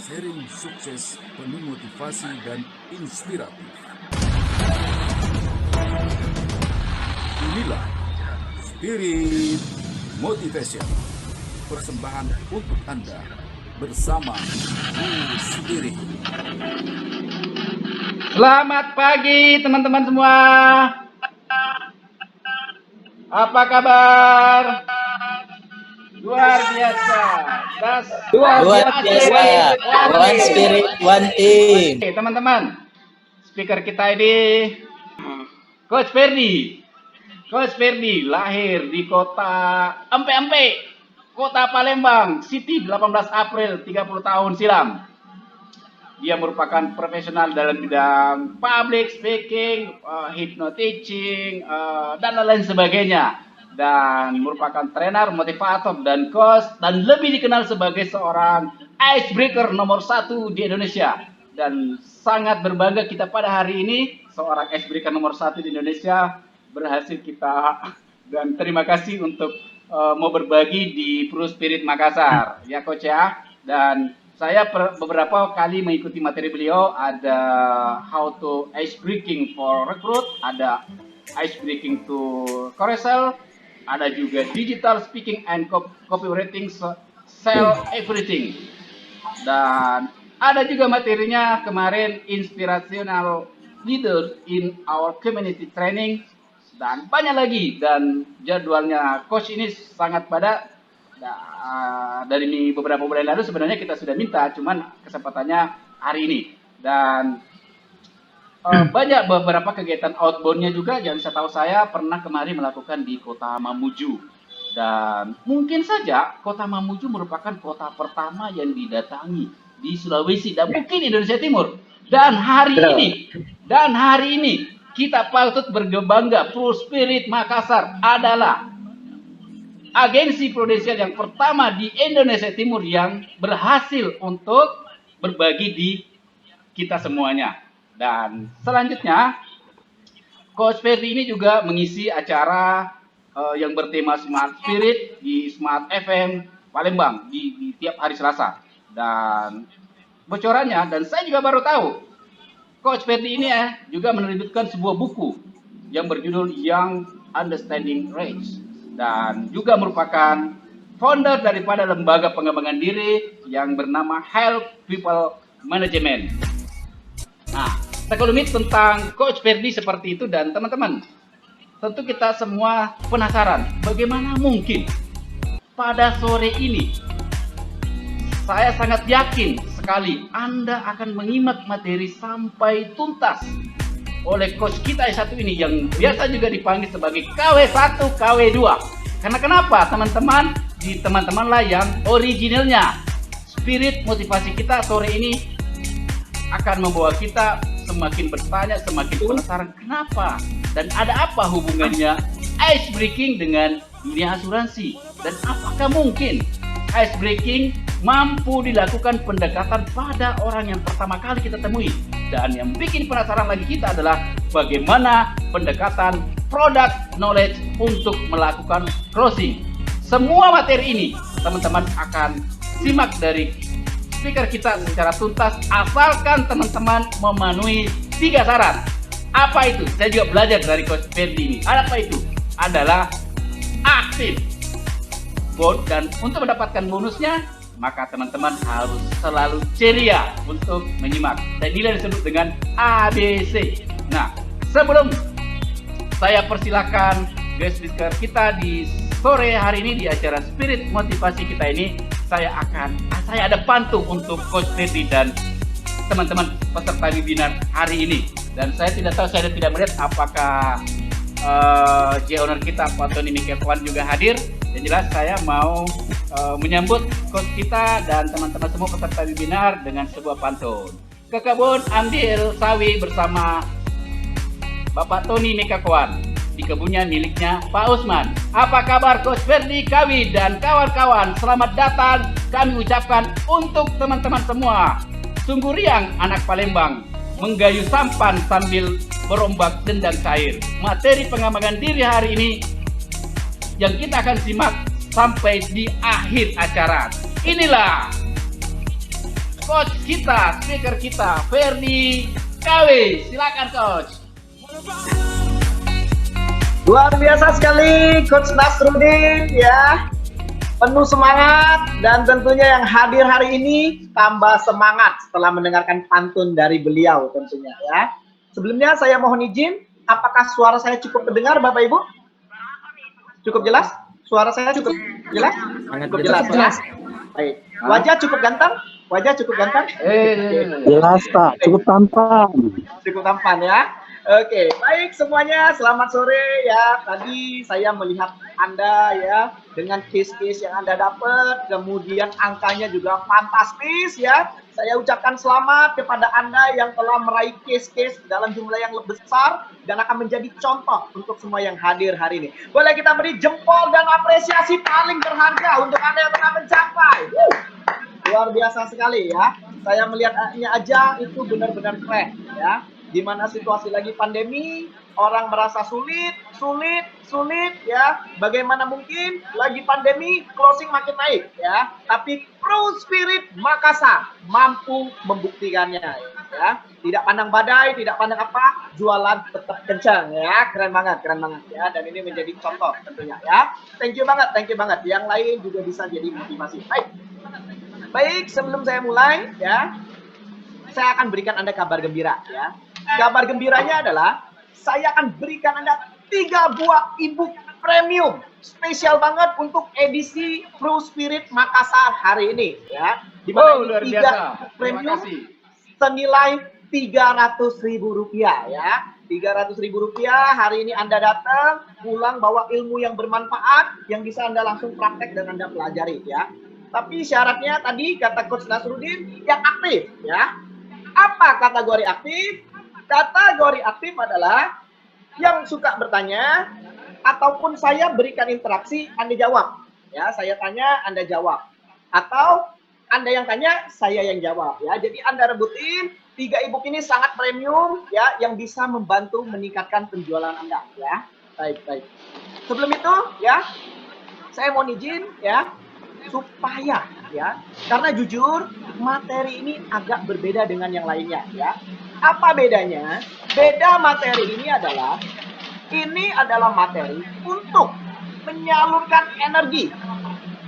sharing sukses penuh motivasi dan inspiratif. Inilah Spirit Motivation, persembahan untuk Anda bersama Spirit. Selamat pagi teman-teman semua. Apa kabar? Luar biasa. Luar biasa. One spirit, one team. Oke, teman-teman. Speaker kita ini Coach Ferdi. Coach Ferdi lahir di kota Empe-Empe, Kota Palembang City 18 April 30 tahun silam. Dia merupakan profesional dalam bidang public speaking, hypnoteaching, dan lain-lain sebagainya. Dan merupakan trainer, motivator, dan coach. Dan lebih dikenal sebagai seorang icebreaker nomor 1 di Indonesia. Dan sangat berbangga kita pada hari ini, seorang icebreaker nomor 1 di Indonesia berhasil kita. Dan terima kasih untuk mau berbagi di Pro Spirit Makassar. Ya Coach ya. Dan saya beberapa kali mengikuti materi beliau, ada how to ice breaking for recruit, ada ice breaking to carousel, ada juga digital speaking and copywriting, sell everything. Dan ada juga materinya kemarin inspirational leaders in our community training, dan banyak lagi. Dan jadwalnya coach ini sangat padat. Dari beberapa bulan lalu sebenarnya kita sudah minta, cuman kesempatannya hari ini. Dan banyak beberapa kegiatan outboundnya juga yang saya tahu saya pernah kemarin melakukan di kota Mamuju. Dan mungkin saja kota Mamuju merupakan kota pertama yang didatangi di Sulawesi dan mungkin Indonesia Timur. Dan hari ini kita patut berbangga, Pro Spirit Makassar adalah agensi prudensial yang pertama di Indonesia Timur yang berhasil untuk berbagi di kita semuanya. Dan selanjutnya, Coach Ferdi ini juga mengisi acara yang bertema Smart Spirit di Smart FM Palembang di tiap hari Selasa. Dan bocorannya, dan saya juga baru tahu, Coach Ferdi ini juga menerbitkan sebuah buku yang berjudul Young Understanding Rage. Dan juga merupakan founder daripada lembaga pengembangan diri yang bernama Help People Management. Nah, sekelumit tentang Coach Ferdi seperti itu. Dan teman-teman, tentu kita semua penasaran bagaimana mungkin pada sore ini. Saya sangat yakin sekali Anda akan menyimak materi sampai tuntas oleh coach kita yang satu ini, yang biasa juga dipanggil sebagai KW1, KW2. Karena kenapa teman-teman? Di teman-teman lah yang originalnya. Spirit motivasi kita sore ini akan membawa kita semakin bertanya, semakin penasaran kenapa dan ada apa hubungannya ice breaking dengan dunia asuransi, dan apakah mungkin ice breaking mampu dilakukan pendekatan pada orang yang pertama kali kita temui. Dan yang bikin penasaran lagi kita adalah bagaimana pendekatan product knowledge untuk melakukan closing. Semua materi ini teman-teman akan simak dari speaker kita secara tuntas, asalkan teman-teman memenuhi 3 syarat. Apa itu? Saya juga belajar dari Coach Ferdi ini. Apa itu? Adalah aktif. Dan untuk mendapatkan bonusnya, maka teman-teman harus selalu ceria untuk menyimak. Dan inilah disebut dengan ABC. Nah, sebelum saya persilakan guest speaker kita di sore hari ini di acara Spirit Motivasi kita ini, saya ada pantun untuk Coach Ferdi dan teman-teman peserta webinar hari ini. Dan saya tidak tahu, saya tidak melihat apakah J-Owner kita Pak Tony Mikakuan juga hadir. Yang jelas saya mau menyambut coach kita dan teman-teman semua peserta webinar dengan sebuah pantun. Ke kebun ambil sawi bersama Bapak Tony Mikakuan. Di kebunnya miliknya Pak Usman. Apa kabar Coach Ferdi, Kawi, dan kawan-kawan? Selamat datang kami ucapkan untuk teman-teman semua. Sungguh riang anak Palembang menggayu sampan sambil berombak dendang cair. Materi pengembangan diri hari ini yang kita akan simak sampai di akhir acara. Inilah coach kita, speaker kita, Ferdi KW. Silakan coach. Luar biasa sekali Coach Nasruddin ya. Penuh semangat dan tentunya yang hadir hari ini tambah semangat setelah mendengarkan pantun dari beliau tentunya ya. Sebelumnya saya mohon izin, apakah suara saya cukup terdengar Bapak Ibu? Cukup jelas? Suara saya cukup jelas? Cukup jelas. Ya? Baik. Wajah cukup ganteng? Wajah cukup ganteng? Jelas Pak, cukup tampan. Cukup tampan ya. Oke, baik semuanya, selamat sore ya. Tadi saya melihat Anda ya dengan case-case yang Anda dapat, kemudian angkanya juga fantastis ya. Saya ucapkan selamat kepada Anda yang telah meraih case-case dalam jumlah yang lebih besar dan akan menjadi contoh untuk semua yang hadir hari ini. Boleh kita beri jempol dan apresiasi paling berharga untuk Anda yang telah mencapai. Luar biasa sekali ya. Saya melihatnya aja itu benar-benar keren ya. Di mana situasi lagi pandemi, orang merasa sulit ya. Bagaimana mungkin lagi pandemi closing makin naik ya. Tapi Pro Spirit Makassar mampu membuktikannya ya. Tidak pandang badai, tidak pandang apa, jualan tetap kencang ya. Keren banget ya. Dan ini menjadi contoh tentunya ya. Thank you banget. Yang lain juga bisa jadi motivasi. Baik, sebelum saya mulai ya, saya akan berikan Anda kabar gembira ya. Kabar gembiranya adalah saya akan berikan Anda 3 buah e-book premium spesial banget untuk edisi Pro Spirit Makassar hari ini ya. Di mana luar ini 3 biasa. premium senilai Rp300.000 ya. Rp300.000 hari ini Anda datang, pulang bawa ilmu yang bermanfaat yang bisa Anda langsung praktek dan Anda pelajari ya. Tapi syaratnya tadi kata Coach Nasruddin yang aktif ya. Apa kategori aktif? Kategori aktif adalah yang suka bertanya ataupun saya berikan interaksi, Anda jawab. Ya, saya tanya, Anda jawab. Atau Anda yang tanya, saya yang jawab. Ya, jadi Anda rebutin 3 e-book ini sangat premium ya, yang bisa membantu meningkatkan penjualan Anda. Ya, baik. Sebelum itu, ya, saya mohon izin ya, supaya ya, karena jujur materi ini agak berbeda dengan yang lainnya ya. Apa bedanya? Beda materi ini adalah materi untuk menyalurkan energi.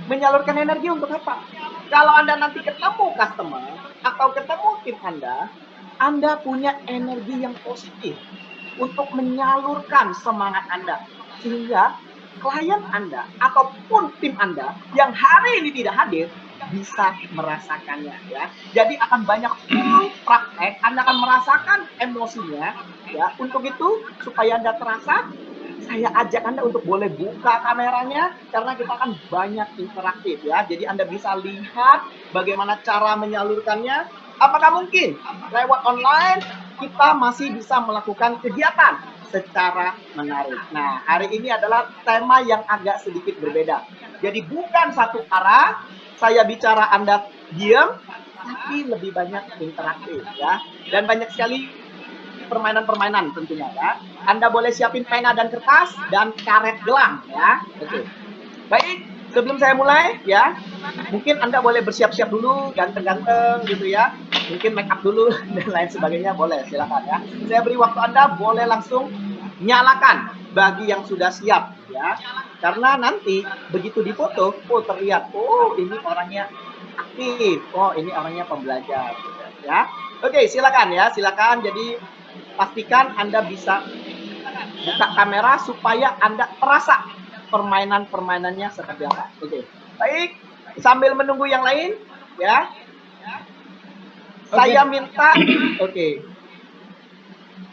Menyalurkan energi untuk apa? Kalau Anda nanti ketemu customer atau ketemu tim Anda punya energi yang positif untuk menyalurkan semangat Anda. Sehingga klien Anda ataupun tim Anda yang hari ini tidak hadir bisa merasakannya ya. Jadi akan banyak full praktek, Anda akan merasakan emosinya ya. Untuk itu supaya Anda terasa, saya ajak Anda untuk boleh buka kameranya karena kita akan banyak interaktif ya. Jadi Anda bisa lihat bagaimana cara menyalurkannya. Apakah mungkin lewat online kita masih bisa melakukan kegiatan secara menarik. Nah, hari ini adalah tema yang agak sedikit berbeda. Jadi bukan satu arah, saya bicara Anda diam, tapi lebih banyak interaktif ya. Dan banyak sekali permainan-permainan tentunya ya. Anda boleh siapin pena dan kertas dan karet gelang ya. Oke. Baik, sebelum saya mulai ya, mungkin Anda boleh bersiap-siap dulu, ganteng-ganteng gitu ya. Mungkin make up dulu dan lain sebagainya, boleh silakan ya. Saya beri waktu Anda, boleh langsung nyalakan bagi yang sudah siap ya. Karena nanti begitu difoto, terlihat, oh ini orangnya aktif, oh ini orangnya pembelajar ya. Oke, silakan ya, silakan. Jadi pastikan Anda bisa buka kamera supaya Anda terasa permainan-permainannya seperti apa. Oke. Baik, sambil menunggu yang lain ya. Saya minta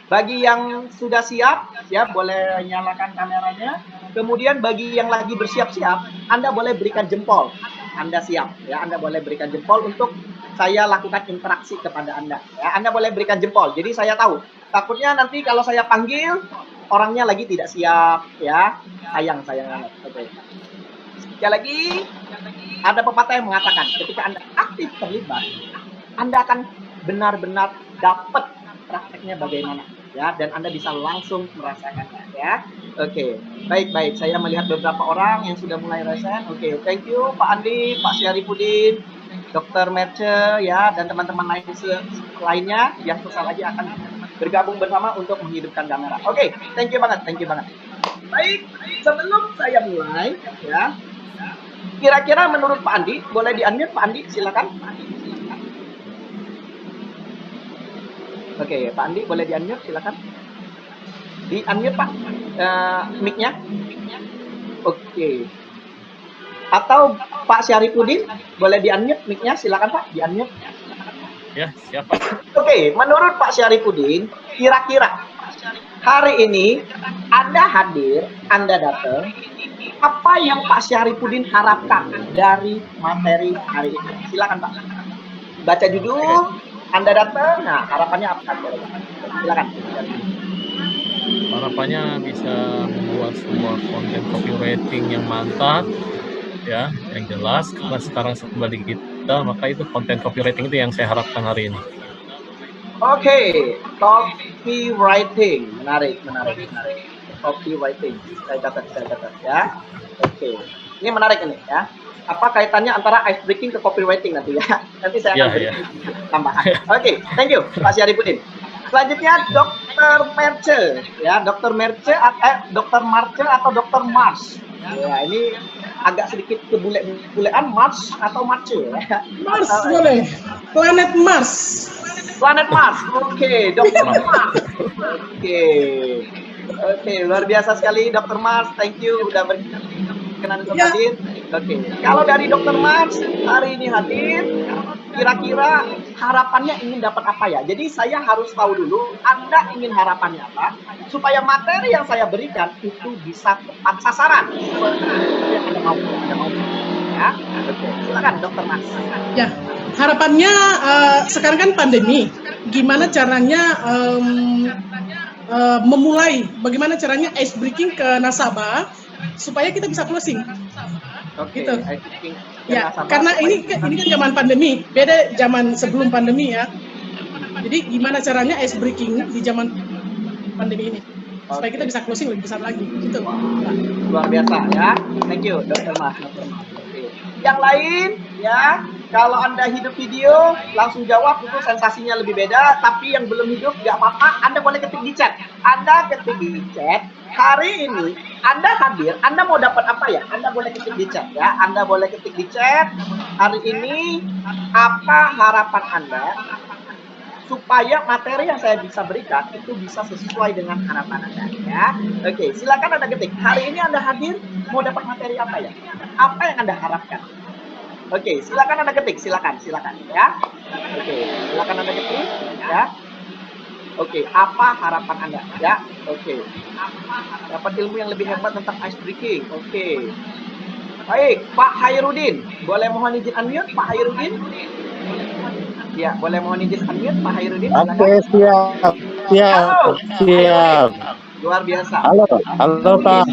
bagi yang sudah siap ya boleh nyalakan kameranya. Kemudian bagi yang lagi bersiap-siap, Anda boleh berikan jempol. Anda siap ya, Anda boleh berikan jempol untuk saya lakukan interaksi kepada Anda ya. Anda boleh berikan jempol. Jadi saya tahu, takutnya nanti kalau saya panggil orangnya lagi tidak siap ya. Sayang banget. Oke. Sekali lagi ada pepatah yang mengatakan ketika Anda aktif terlibat, Anda akan benar-benar dapat prakteknya bagaimana ya, dan Anda bisa langsung merasakannya ya. Oke, baik. Saya melihat beberapa orang yang sudah mulai resen. Oke, thank you Pak Andi, Pak Syarifudin, Dr. Merce ya dan teman-teman lainnya yang sesaat lagi akan bergabung bersama untuk menghidupkan kamera. Oke, thank you banget. Baik, sebelum saya mulai ya, kira-kira menurut Pak Andi, boleh di-unmute Pak Andi, silakan. Oke, Pak Andi boleh di-unmute, silakan. Di-unmute Pak, mic-nya. Oke. Atau Pak Syarifudin, boleh di-unmute mic-nya, silakan Pak, di-unmute. Ya, siapa? Oke, menurut Pak Syarifudin, kira-kira hari ini Anda hadir, Anda datang, apa yang Pak Syarifudin harapkan dari materi hari ini? Silakan Pak. Baca judul, Anda datang, nah harapannya apa? Silakan. Harapannya bisa membuat sebuah konten copywriting yang mantap, ya, yang jelas. Karena sekarang serba digital, maka itu konten copywriting itu yang saya harapkan hari ini. Oke, copywriting, menarik. Copywriting, saya catat ya. Oke, ini menarik ini ya. Apa kaitannya antara ice breaking ke copywriting nanti ya? Nanti saya akan beri tambahan. Oke, thank you Pak Syarifudin. Selanjutnya Dr. Merce ya, Dr. Merce atau Dr. Mars. Ya, ini agak sedikit kebule-bulean Mars atau Marce ya. Mars boleh. Planet Mars. Planet Mars. Oke, Dr. Mars. Oke, luar biasa sekali Dr. Mars. Thank you udah berkenan untuk hadir. Oke, kalau dari Dr. Mars hari ini hadir, kira-kira harapannya ingin dapat apa ya? Jadi saya harus tahu dulu Anda ingin harapannya apa, supaya materi yang saya berikan itu bisa tepat sasaran. Yang Anda mau ya. Oke, silakan Dr. Mars. Ya, harapannya sekarang kan pandemi. Gimana caranya memulai? Bagaimana caranya ice breaking ke nasabah supaya kita bisa closing? Oke, gitu. Ya, karena ini kan zaman pandemi, beda zaman sebelum pandemi ya. Jadi gimana caranya ice breaking di zaman pandemi ini supaya kita bisa closing lebih besar lagi, gitu. Luar biasa ya, thank you Dr. Mas. Yang lain ya, kalau Anda hidup video langsung jawab, itu sensasinya lebih beda. Tapi yang belum hidup nggak apa-apa, Anda boleh ketik di chat. Anda ketik di chat. Hari ini Anda hadir, Anda mau dapat apa ya? Anda boleh ketik di chat ya. Anda boleh ketik di chat. Hari ini apa harapan Anda supaya materi yang saya bisa berikan itu bisa sesuai dengan harapan Anda ya. Oke, silakan Anda ketik. Hari ini Anda hadir mau dapat materi apa ya? Apa yang Anda harapkan? Oke, silakan Anda ketik, silakan ya. Oke, silakan Anda ketik ya. Oke, apa harapan Anda ya? Oke. Dapat ilmu yang lebih hebat tentang ice breaking. Oke. Baik, Pak Hairudin, boleh mohon izin unmute Pak Hairudin? Ya, boleh mohon izin unmute Pak Hairudin? Oke, siap. Luar biasa. Halo Pak.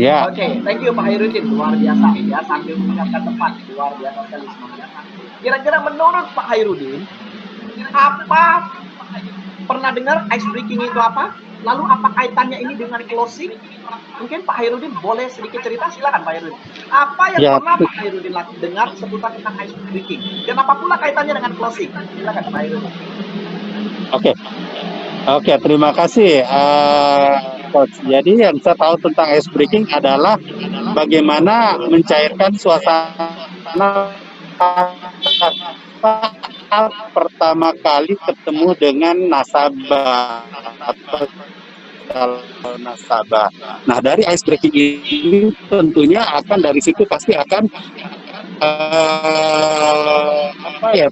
Ya. Oke, thank you Pak Hairudin. Luar biasa ya, sambil mengucapkan tepat. Luar biasa sekali semuanya. Kira-kira menurut Pak Hairudin, apa pernah dengar ice breaking itu apa? Lalu apa kaitannya ini dengan closing? Mungkin Pak Hairudin boleh sedikit cerita, silakan Pak Hairudin. Apa yang pernah Pak Hairudin dengar seputar tentang ice breaking? Dan apa pula kaitannya dengan closing? Silakan Pak Hairudin. Oke, terima kasih Coach. Jadi yang saya tahu tentang ice breaking adalah bagaimana mencairkan suasana pertama kali ketemu dengan nasabah atau calon nasabah. Nah, dari ice breaking ini tentunya akan dari situ pasti akan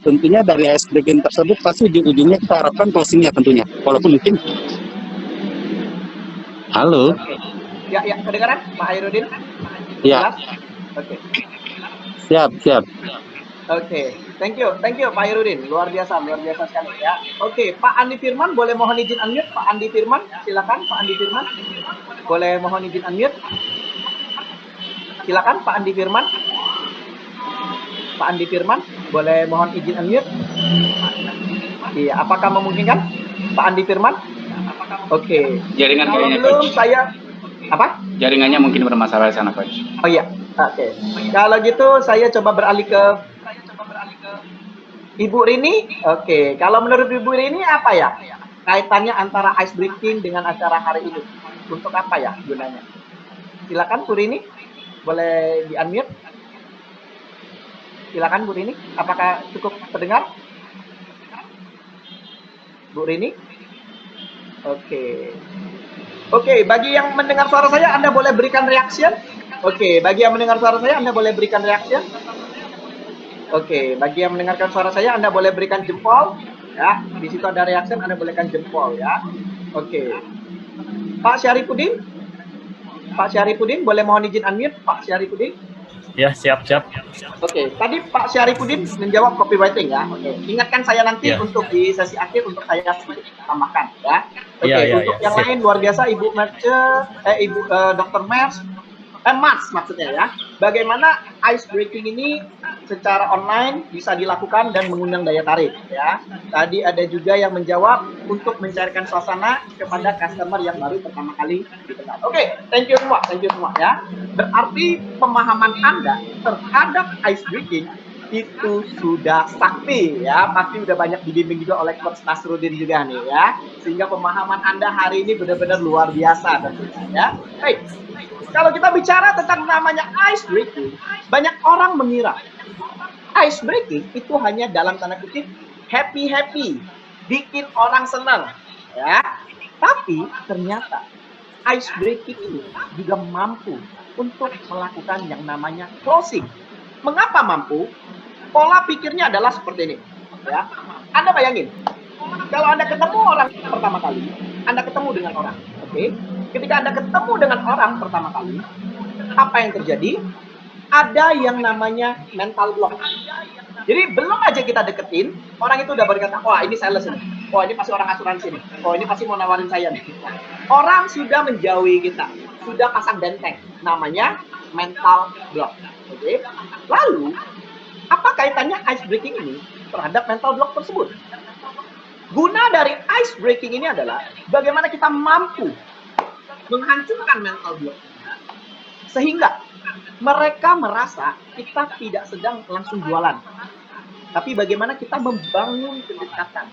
tentunya dari ice breaking tersebut pasti ujung-ujungnya kita harapkan closingnya tentunya. Walaupun mungkin halo. Ya, kedengaran Pak Hairudin? Ya. Oke. Siap. Oke, thank you Pak Hairudin, luar biasa sekali ya. Oke, Pak Andi Firman, boleh mohon izin unmute Pak Andi Firman, silakan Pak Andi Firman, boleh mohon izin unmute, silakan Pak Andi Firman, boleh mohon izin unmute. Iya, apakah memungkinkan Pak Andi Firman? Oke. Jaringan kalau kayaknya, belum Coach. saya apa? Jaringannya mungkin bermasalah di sana, Coach. Oh iya, oke. Kalau gitu saya coba beralih ke Ibu Rini. Oke, kalau menurut Ibu Rini apa ya kaitannya antara ice breaking dengan acara hari ini? Untuk apa ya gunanya? Silakan Bu Rini, boleh di-unmute. Silakan Bu Rini, apakah cukup terdengar? Bu Rini? Oke. Oke, bagi yang mendengar suara saya, Anda boleh berikan reaction. Oke, bagi yang mendengar suara saya, Anda boleh berikan reaction. Oke, bagi yang mendengarkan suara saya, Anda boleh berikan jempol. Ya, di situ ada reaction, Anda bolehkan jempol ya. Oke. Pak Syarifudin? Pak Syarifudin, boleh mohon izin unmute, Pak Syarifudin? Ya, siap. Oke, tadi Pak Syarifudin menjawab copywriting ya. Oke, ingatkan saya nanti untuk di sesi akhir untuk saya sedikit tambahkan ya. Oke, untuk yang lain luar biasa Ibu Dr. Mars maksudnya ya. Bagaimana ice breaking ini secara online bisa dilakukan dan mengundang daya tarik ya. Tadi ada juga yang menjawab untuk mencairkan suasana kepada customer yang baru pertama kali dikenal. Oke, thank you semua ya. Berarti pemahaman Anda terhadap ice breaking itu sudah sakti ya, pasti udah banyak dibimbing juga oleh Coach Nasruddin juga nih ya, sehingga pemahaman Anda hari ini benar-benar luar biasa tentunya ya. Baik, kalau kita bicara tentang namanya ice breaking, banyak orang mengira ice breaking itu hanya dalam tanda kutip happy, bikin orang senang ya, tapi ternyata ice breaking ini juga mampu untuk melakukan yang namanya closing. Mengapa mampu? Pola pikirnya adalah seperti ini ya. Anda bayangin, kalau Anda ketemu orang pertama kali, Anda ketemu dengan orang, oke? Ketika Anda ketemu dengan orang pertama kali, apa yang terjadi? Ada yang namanya mental block. Jadi belum aja kita deketin, orang itu udah berkata, wah ini sales ini, wah ini pasti orang asuransi nih, wah ini pasti mau nawarin saya nih. Orang sudah menjauhi kita, sudah pasang benteng, namanya mental block. Oke? Lalu, apa kaitannya ice breaking ini terhadap mental block tersebut? Guna dari ice breaking ini adalah bagaimana kita mampu menghancurkan mental block, sehingga mereka merasa kita tidak sedang langsung jualan, tapi bagaimana kita membangun kedekatan.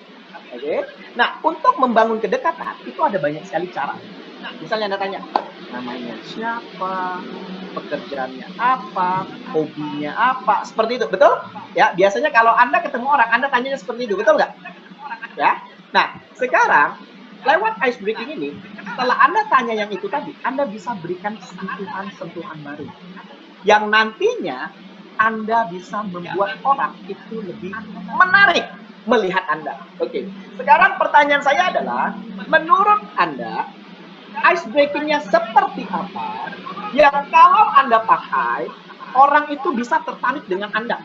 Oke? Nah, untuk membangun kedekatan itu ada banyak sekali cara. Misalnya Anda tanya, namanya siapa, pekerjaannya apa, hobinya apa, seperti itu, betul? Ya, biasanya kalau Anda ketemu orang, Anda tanyanya seperti itu, betul nggak? Ya. Nah, sekarang lewat ice breaking ini, setelah Anda tanya yang itu tadi, Anda bisa berikan sentuhan-sentuhan baru yang nantinya Anda bisa membuat orang itu lebih menarik melihat Anda. Oke. Sekarang pertanyaan saya adalah, menurut Anda ice breaking-nya seperti apa yang kalau Anda pakai, orang itu bisa tertarik dengan Anda?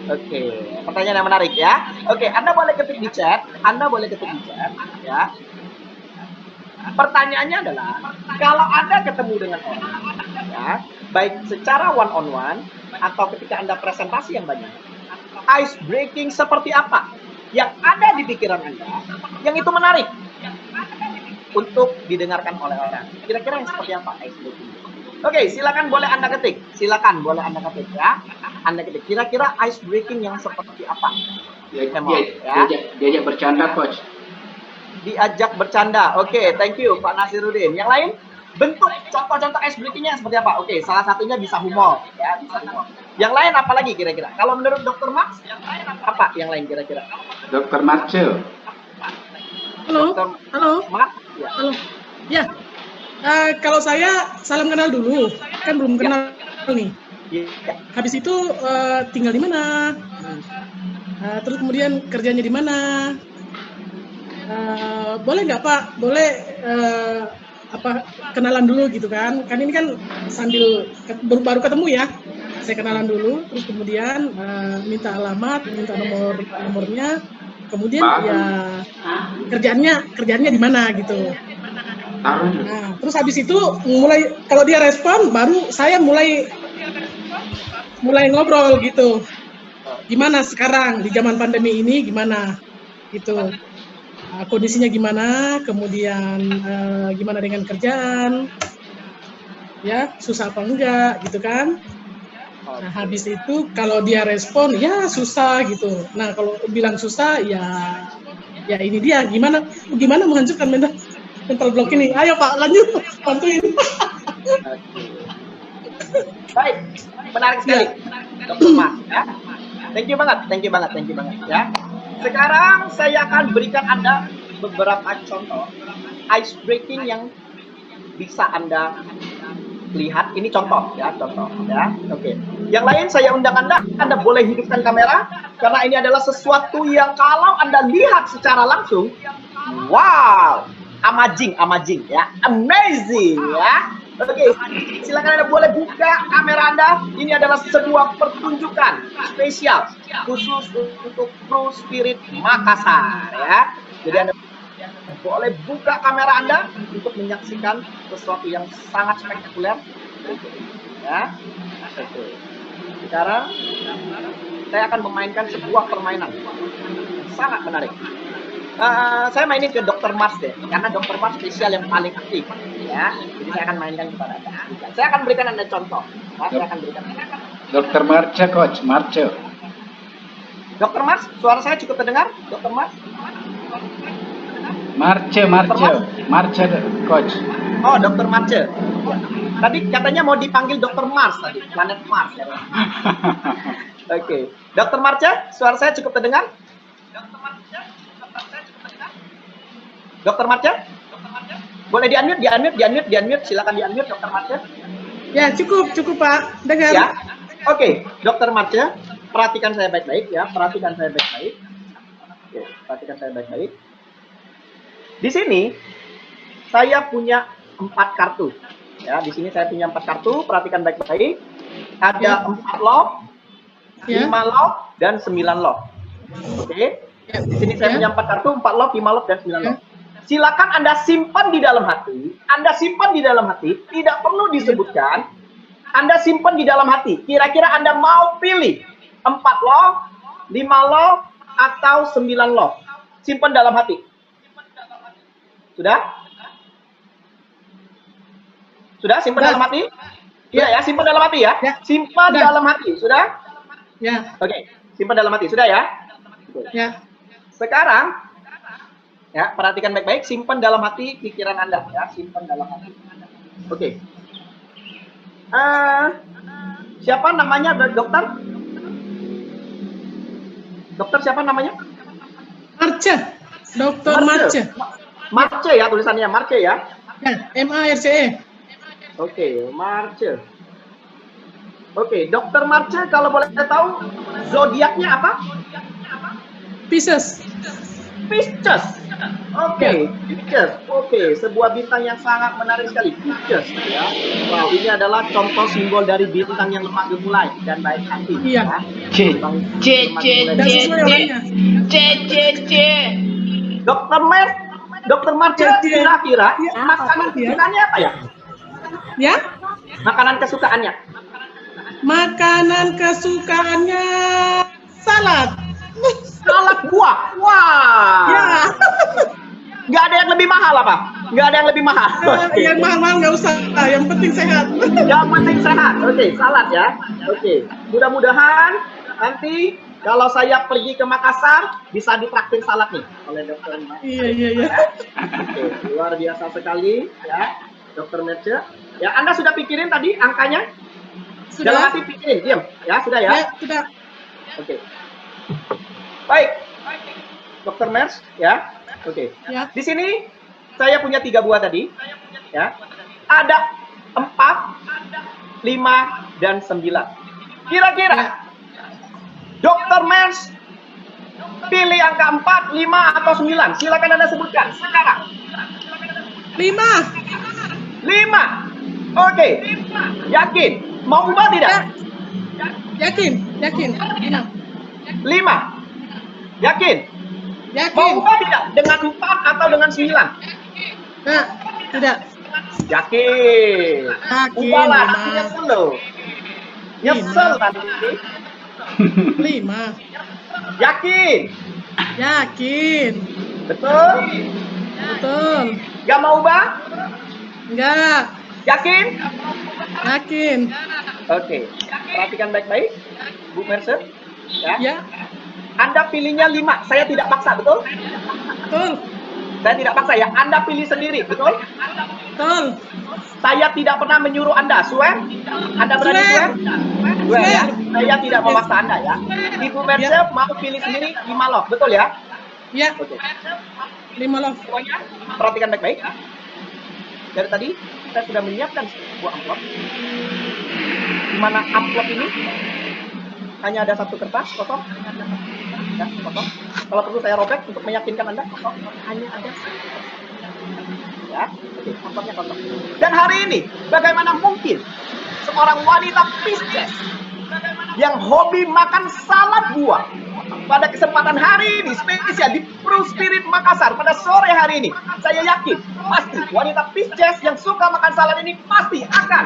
Oke, pertanyaan yang menarik ya. Oke, Anda boleh ketik di chat, ya. Pertanyaannya adalah, kalau Anda ketemu dengan orang, ya, baik secara one-on-one atau ketika Anda presentasi yang banyak, ice breaking seperti apa yang ada di pikiran Anda, yang itu menarik untuk didengarkan oleh orang. Kira-kira yang seperti apa ice breaking? Oke, silakan boleh Anda ketik. Ya. Anda ketik. Kira-kira ice breaking yang seperti apa? Diajak bercanda, Coach. Diajak bercanda. Oke, thank you Pak Nasruddin. Yang lain? Bentuk contoh-contoh ice breaking-nya seperti apa? Oke, salah satunya bisa humor, ya, bisa humor. Yang lain apa lagi kira-kira? Kalau menurut Dr. Max, apa yang lain kira-kira? Dr. Marcel. Halo. Max? Ya. Halo. Ya. Kalau saya salam kenal dulu, kan belum kenal nih. Ya. Habis itu tinggal di mana? Terus kemudian kerjanya di mana? Boleh nggak Pak? Boleh kenalan dulu gitu kan? Kan ini kan sambil baru ketemu ya. Saya kenalan dulu, terus kemudian minta alamat, minta nomornya, kemudian ya kerjaannya di mana gitu. Nah, terus habis itu mulai kalau dia respon, baru saya mulai ngobrol gitu. Gimana sekarang di zaman pandemi ini, gimana gitu. Kondisinya gimana, kemudian gimana dengan kerjaan, ya susah apa enggak gitu kan. Nah, habis itu kalau dia respon, ya susah gitu. Nah, kalau bilang susah, ya ini dia gimana menghancurkan mental block ini. Ayo Pak, lanjut, bantuin. Baik, menarik sekali, Dr. Mas. Ya. Thank you banget ya. Sekarang saya akan berikan Anda beberapa contoh ice breaking yang bisa Anda lihat. Ini contoh ya. Oke. Yang lain saya undang Anda boleh hidupkan kamera karena ini adalah sesuatu yang kalau Anda lihat secara langsung, wow, amazing ya, amazing ya. Oke, silakan Anda boleh buka kamera Anda. Ini adalah sebuah pertunjukan spesial khusus untuk True Spirit Makassar ya. Jadi Anda boleh buka kamera Anda untuk menyaksikan sesuatu yang sangat spektakuler. Ya. Oke. Sekarang saya akan memainkan sebuah permainan yang sangat menarik. Saya mainin ke Dr. Mars deh, karena Dr. Mars spesial yang paling aktif. Ya, jadi saya akan mainkan kepada Anda. Saya akan berikan Anda contoh. Ya, Dr. Marce, Coach. Marce. Dr. Mars, suara saya cukup terdengar, Dr. Mars? Marce, Coach. Oh, Dr. Marce. Tadi katanya mau dipanggil Dr. Mars tadi, planet Mars. Ya. Oke, Dr. Marce, suara saya cukup terdengar? Dr. Marce? Boleh di-unmute, silakan di-unmute Dr. Marce. Ya, cukup Pak, dengar. Ya. Oke, Dr. Marce, perhatikan saya baik-baik ya, perhatikan saya baik-baik. Oke, perhatikan saya baik-baik. Di sini saya punya 4 kartu. Ya, di sini saya punya 4 kartu, perhatikan baik-baik. Ada 4 lock, 5 lock, dan 9 lock. Oke. Di sini saya punya 4 kartu, 4 lock, 5 lock, dan 9 lock. Silakan Anda simpan di dalam hati. Tidak perlu disebutkan. Anda simpan di dalam hati. Kira-kira Anda mau pilih 4 lock, 5 lock, atau 9 lock. Simpan dalam hati. Sudah? Simpan dalam hati? Sudah ya, simpan dalam hati ya? Simpan dalam hati, sudah? Ya. Oke, simpan dalam hati, sudah ya? Ya. Sekarang, ya, perhatikan baik-baik, simpan dalam hati pikiran Anda, ya, simpan dalam hati. Oke. Siapa namanya, dokter? Dokter siapa namanya? Marce, Dr. Marce. Marce ya, tulisannya Marce ya? Ya, M-A-R-C-E. Oke, Marce. Oke, Dr. Marce, kalau boleh tahu zodiaknya apa? Pisces. Oke, Pisces. Oke, sebuah bintang yang sangat menarik sekali. Pisces ya. Wow, ini adalah contoh simbol dari bintang yang lemah gemulai dan baik hati. Iya. Ya. Dan sesuai orangnya. Dr. Marce, kira-kira makanan kesukaannya apa ya? Ya? Makanan kesukaannya. Makanan kesukaannya salad. Salad buah. Wah. Ya. Nggak ada yang lebih mahal apa? Nggak ada yang lebih mahal. Yang mahal-mahal nggak usah. Yang penting sehat. Yang penting sehat. Oke, salad ya. Oke. Mudah-mudahan nanti kalau saya pergi ke Makassar bisa ditraktir salad nih oleh Dr. Marce. Iya. Oke, luar biasa sekali ya, Dr. Marce. Ya, Anda sudah pikirin tadi angkanya? Sudah. Dalam hati pikirin, diam. Ya, sudah ya? Ya, sudah. Oke. Baik. Dr. Marce, ya. Oke. Ya. Di sini saya punya 3 buah tadi. Ya. Ada 4, 5, dan 9. Kira-kira Dr. Marce pilih angka 4, 5, atau 9? Silakan Anda sebutkan sekarang. 5. 5. Oke. Yakin? Mau ubah tidak? Yakin. 5. Yakin? Mau Yakin. ubah tidak? Dengan 4 atau dengan 9? Nah, tidak. Yakin. Ubahlah, Lima. nanti nyesel loh. Nyesel nanti. 5. Yakin? Yakin. Betul? Betul. Gak mau ubah? Enggak. Yakin? Yakin. Oke, perhatikan baik-baik, Bu Merce. Ya. Ya, Anda pilihnya 5, saya tidak paksa, betul? betul. Saya tidak paksa ya, Anda pilih sendiri, betul? Betul. Saya tidak pernah menyuruh Anda, swear? Anda berani Swear. swear? Swear ya, saya tidak memaksa Anda ya. Ibu Merce Ya. mau pilih sendiri 5 loh, betul ya? Ya, Oke. 5 love. Semuanya perhatikan baik-baik. Dari tadi saya sudah menyiapkan sebuah amplop. Di mana amplop ini hanya ada satu kertas kosong. Ya, kosong. Kalau perlu saya robek untuk meyakinkan Anda kosong. Hanya ada satu kertas. Ya, oke, amplopnya kosong. Dan hari ini, bagaimana mungkin seorang wanita Pisces yang hobi makan salad buah pada kesempatan hari ini spesial di Pro Spirit Makassar pada sore hari ini, saya yakin pasti wanita Pisces yang suka makan salad ini pasti akan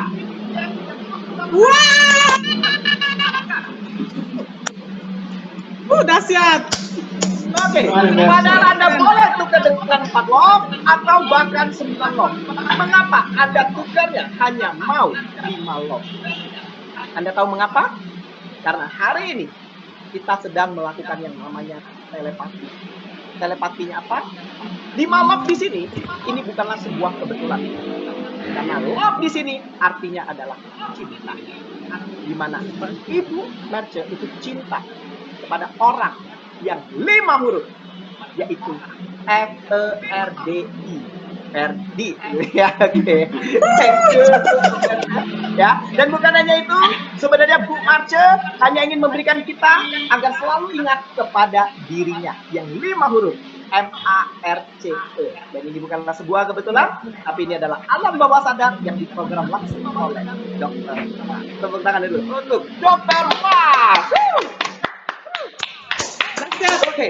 Dahsyat. oke, padahal Anda boleh tukar dengan 4 lot atau bahkan 9 lot. Mengapa Anda tukarnya hanya mau 5 lot? Anda tahu mengapa? Karena hari ini kita sedang melakukan yang namanya telepati. Telepatinya apa? 5 love di sini, ini bukanlah sebuah kebetulan. Karena love di sini artinya adalah cinta. Di mana Ibu Merce itu cinta kepada orang yang 5 huruf, yaitu FERDI. Ferdi, ya, oke. Ya, dan bukan hanya itu, sebenarnya Bu Merce hanya ingin memberikan kita agar selalu ingat kepada dirinya yang 5 huruf, MARCE. Dan ini bukanlah sebuah kebetulan, tapi ini adalah alam bawah sadar yang diprogram langsung oleh Dokter Mas. Tepuk tangan dulu untuk Dokter Mas. Dahsyat. Oke,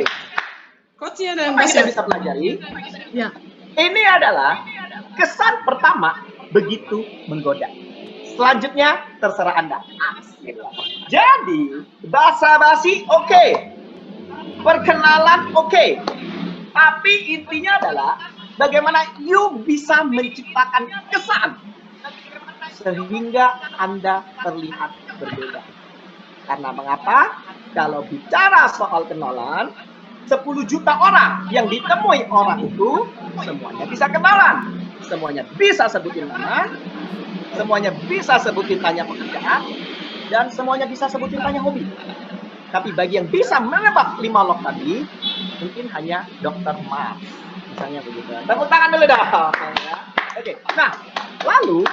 Coachnya ada yang apa yang kita dahsyat. bisa pelajari? Ya. Ini adalah kesan pertama begitu menggoda. Selanjutnya terserah Anda. Jadi, basa-basi oke. Perkenalan oke. Tapi intinya adalah bagaimana you bisa menciptakan kesan sehingga Anda terlihat berbeda. Karena mengapa? Kalau bicara soal kenalan, 10 juta orang yang ditemui orang itu semuanya bisa kenalan, semuanya bisa sebutin nama, semuanya bisa sebutin tanya pekerjaan, dan semuanya bisa sebutin tanya hobi. Tapi bagi yang bisa menebak 5 lock tadi, mungkin hanya Dokter Mas, misalnya begitu. Tepuk tangan dulu dah. Oke, nah lalu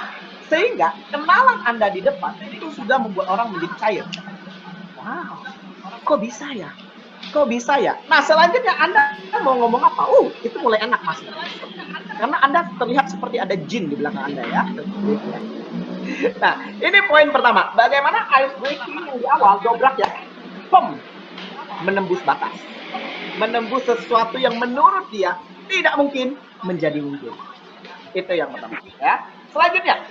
sehingga kenalan Anda di depan itu sudah membuat orang menjadi cair. Wow, kok bisa ya? Kok bisa ya? Nah, selanjutnya Anda mau ngomong apa? Itu mulai enak, Mas. Karena Anda terlihat seperti ada jin di belakang Anda ya. Nah, ini poin pertama. Bagaimana ice breaking yang di awal dobrak ya? Menembus batas. Menembus sesuatu yang menurut dia tidak mungkin menjadi mungkin. Itu yang pertama ya. Selanjutnya,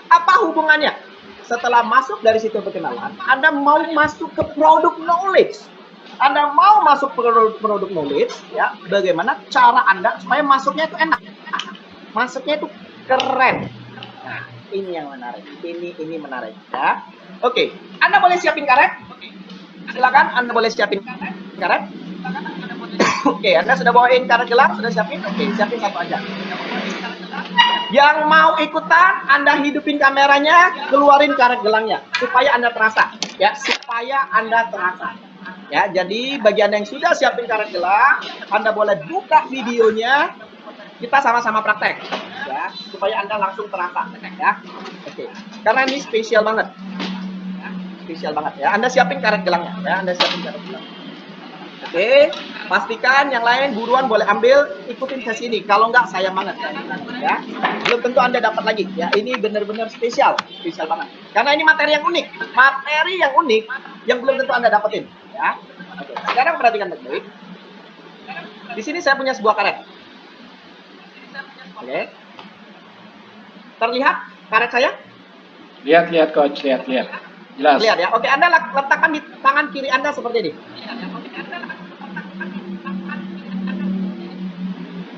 apa hubungannya? Setelah masuk dari situ perkenalan, Anda mau masuk ke produk knowledge. Anda mau masuk produk knowledge, ya, bagaimana cara Anda supaya masuknya itu enak, masuknya itu keren. Nah, ini yang menarik, ini menarik, ya. Oke, Anda boleh siapin karet, silakan, Anda boleh siapin karet. Oke, Anda sudah bawain karet gelang, sudah siapin, oke, siapin satu aja. Yang mau ikutan, Anda hidupin kameranya, keluarin karet gelangnya, supaya Anda terasa, ya, supaya Anda terasa. Ya, jadi bagi Anda yang sudah siapin karet gelang, Anda boleh buka videonya, kita sama-sama praktek, ya, supaya Anda langsung terasa, ya. Oke, karena ini spesial banget, spesial banget, ya. Anda siapin karet gelangnya, ya, Anda siapin karet gelang. Oke, pastikan yang lain buruan boleh ambil, ikutin sesi ini. Kalau enggak, sayang banget, ya. Belum tentu Anda dapat lagi, ya. Ini benar-benar spesial, spesial banget. Karena ini materi yang unik, yang belum tentu Anda dapetin. Ya, oke. Sekarang perhatikan baik-baik. Di sini saya punya sebuah karet. Oke. Terlihat karet saya? Lihat, coach, lihat. Jelas. Lihat ya. Oke, Anda letakkan di tangan kiri Anda seperti ini.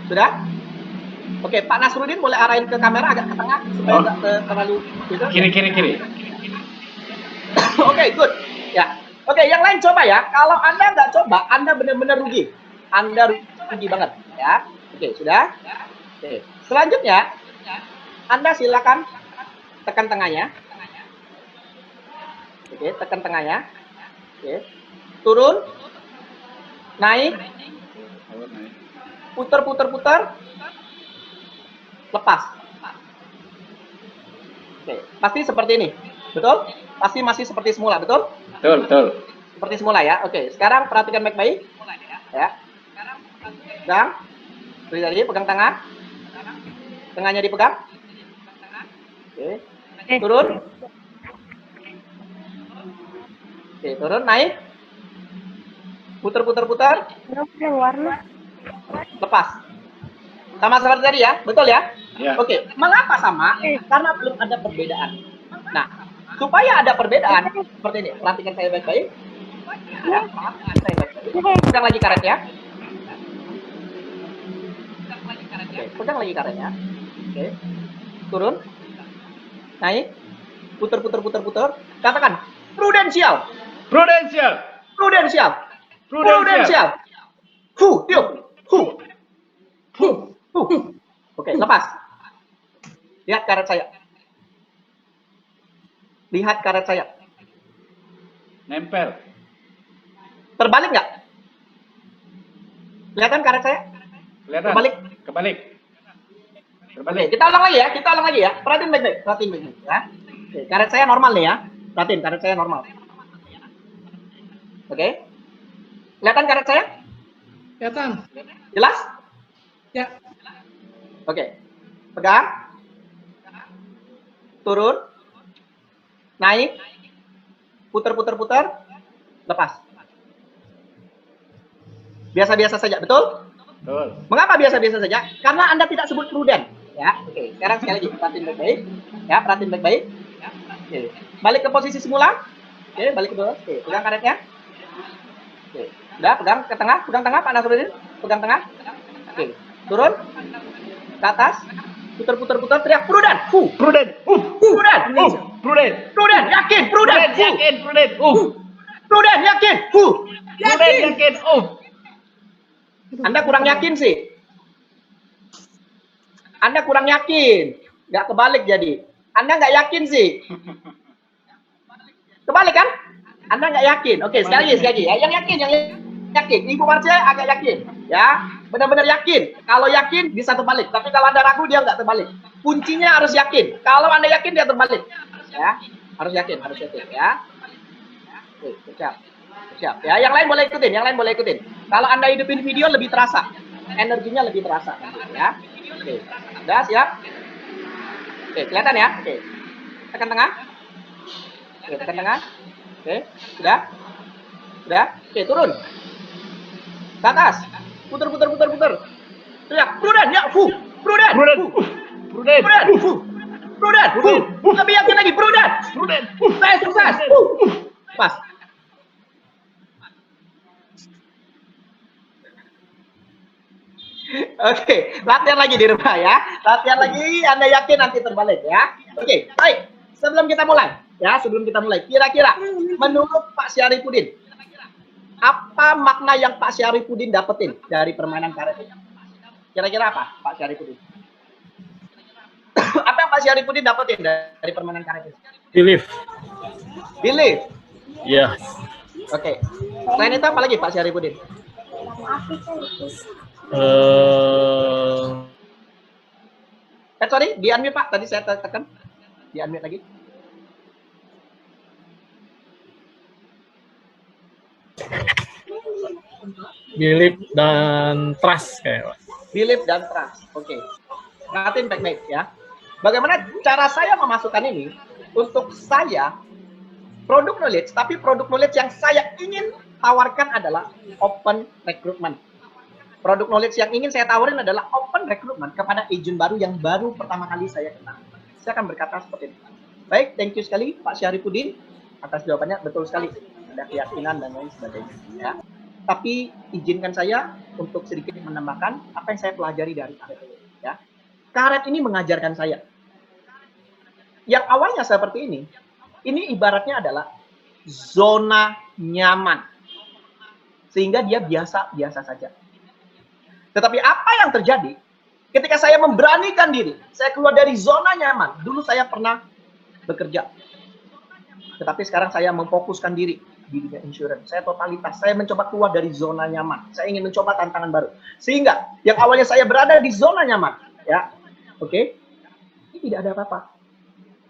Sudah? Oke, Pak Nasruddin boleh arahin ke kamera agak ke tengah supaya nggak terlalu gitu. Kiri. Oke, good. Ya. Oke, yang lain coba ya. Kalau Anda nggak coba, Anda benar-benar rugi. Anda rugi banget. Ya. Oke, sudah. Oke. Selanjutnya, Anda silakan tekan tengahnya. Oke, tekan tengahnya. Oke. Turun. Naik. Putar. Lepas. Oke, pasti seperti ini. Betul? Pasti masih seperti semula, betul? Betul. Seperti semula ya. Oke, sekarang perhatikan baik-baik. Ya. Pegang. Seperti tadi, pegang tangan. Tengahnya dipegang. Oke. Turun. Oke, turun, naik. Putar. Lepas. Sama seperti tadi ya, betul ya? Ya. Oke, mengapa sama? Karena belum ada perbedaan. Nah, supaya ada perbedaan seperti ini, perhatikan saya baik-baik. Ya, perhatikan saya baik-baik. Pegang lagi karetnya. Oke, pegang lagi karetnya. Oke, turun, naik, putar. Katakan prudensial. Tiup. Oke, lepas. Lihat karet saya. Nempel. Terbalik nggak? Kelihatan karet saya? Kelihatan. Kebalik. Oke, kita ulang lagi ya. Perhatiin baik-baik ya. Oke, karet saya normal nih ya. Perhatiin, karet saya normal. Oke. Kelihatan karet saya? Kelihatan. Jelas? Ya. Oke. Pegang. Turun. Naik. Putar. Lepas. Biasa-biasa saja, betul? Betul. Mengapa biasa-biasa saja? Karena Anda tidak sebut prudent. Ya, oke. Sekarang sekali lagi, perhatiin baik-baik. Ya, perhatiin baik-baik. Oke. Balik ke posisi semula. Oke, balik ke bawah. Oke, pegang karetnya. Oke. Udah, pegang ke tengah. Pegang tengah, Pak Nasruddin. Pegang tengah. Oke. Turun. Ke atas. Putar. Teriak, prudent. Prudent. Prudent. Yakin. Prudent. Prudent. Yakin. Yakin. Anda kurang yakin sih. Nggak kebalik jadi. Anda nggak yakin sih. Kebalik kan? Anda nggak yakin. Oke, sekali lagi ya. Yang yakin. Ibu Marcia agak yakin. Ya, benar-benar yakin. Kalau yakin bisa terbalik. Tapi kalau Anda ragu dia nggak terbalik. Kuncinya harus yakin. Kalau Anda yakin dia terbalik. Ya, harus yakin ya. Oke, siap. Ya, yang lain boleh ikutin. Kalau Anda hidupin video lebih terasa. Energinya lebih terasa ya. Oke. Udah siap? Oke, kelihatan ya? Oke. Tekan tengah. Oke, sudah. Oke, turun. Ke atas. Putar. Teriak, prudent, ya, prudent. Lebih yakin lagi, prudent. Saya sukses. Pas. Oke, latihan lagi di rumah ya. Latihan lagi, Anda yakin nanti terbalik ya. Oke, baik. Sebelum kita mulai, kira-kira menurut Pak Syarifudin, apa makna yang Pak Syarifudin dapetin dari permainan karet ini? Kira-kira apa, Pak Syarifudin? Apa yang Pak Syarifudin dapetin dari permainan karet ini? Belief. Yes. Oke. Selain itu apa lagi Pak Syarifudin? Sorry, di-unmute Pak. Tadi saya tekan. Di-unmute lagi. Belief dan trust kayak Pak. Belief dan trust. Oke. Perhatiin baik-baik ya. Bagaimana cara saya memasukkan ini untuk saya produk knowledge, tapi produk knowledge yang saya ingin tawarkan adalah open recruitment. Produk knowledge yang ingin saya tawarin adalah open recruitment kepada agent baru yang baru pertama kali saya kenal. Saya akan berkata seperti ini. Baik, thank you sekali Pak Syarifudin atas jawabannya, betul sekali. Ada keyakinan dan lain sebagainya. Ya. Tapi izinkan saya untuk sedikit menambahkan apa yang saya pelajari dari karet ini. Ya. Karet ini mengajarkan saya. Yang awalnya seperti ini ibaratnya adalah zona nyaman. Sehingga dia biasa-biasa saja. Tetapi apa yang terjadi ketika saya memberanikan diri, saya keluar dari zona nyaman. Dulu saya pernah bekerja. Tetapi sekarang saya memfokuskan diri di dunia insurance. Saya totalitas, saya mencoba keluar dari zona nyaman. Saya ingin mencoba tantangan baru. Sehingga yang awalnya saya berada di zona nyaman, ya, oke, ini tidak ada apa-apa.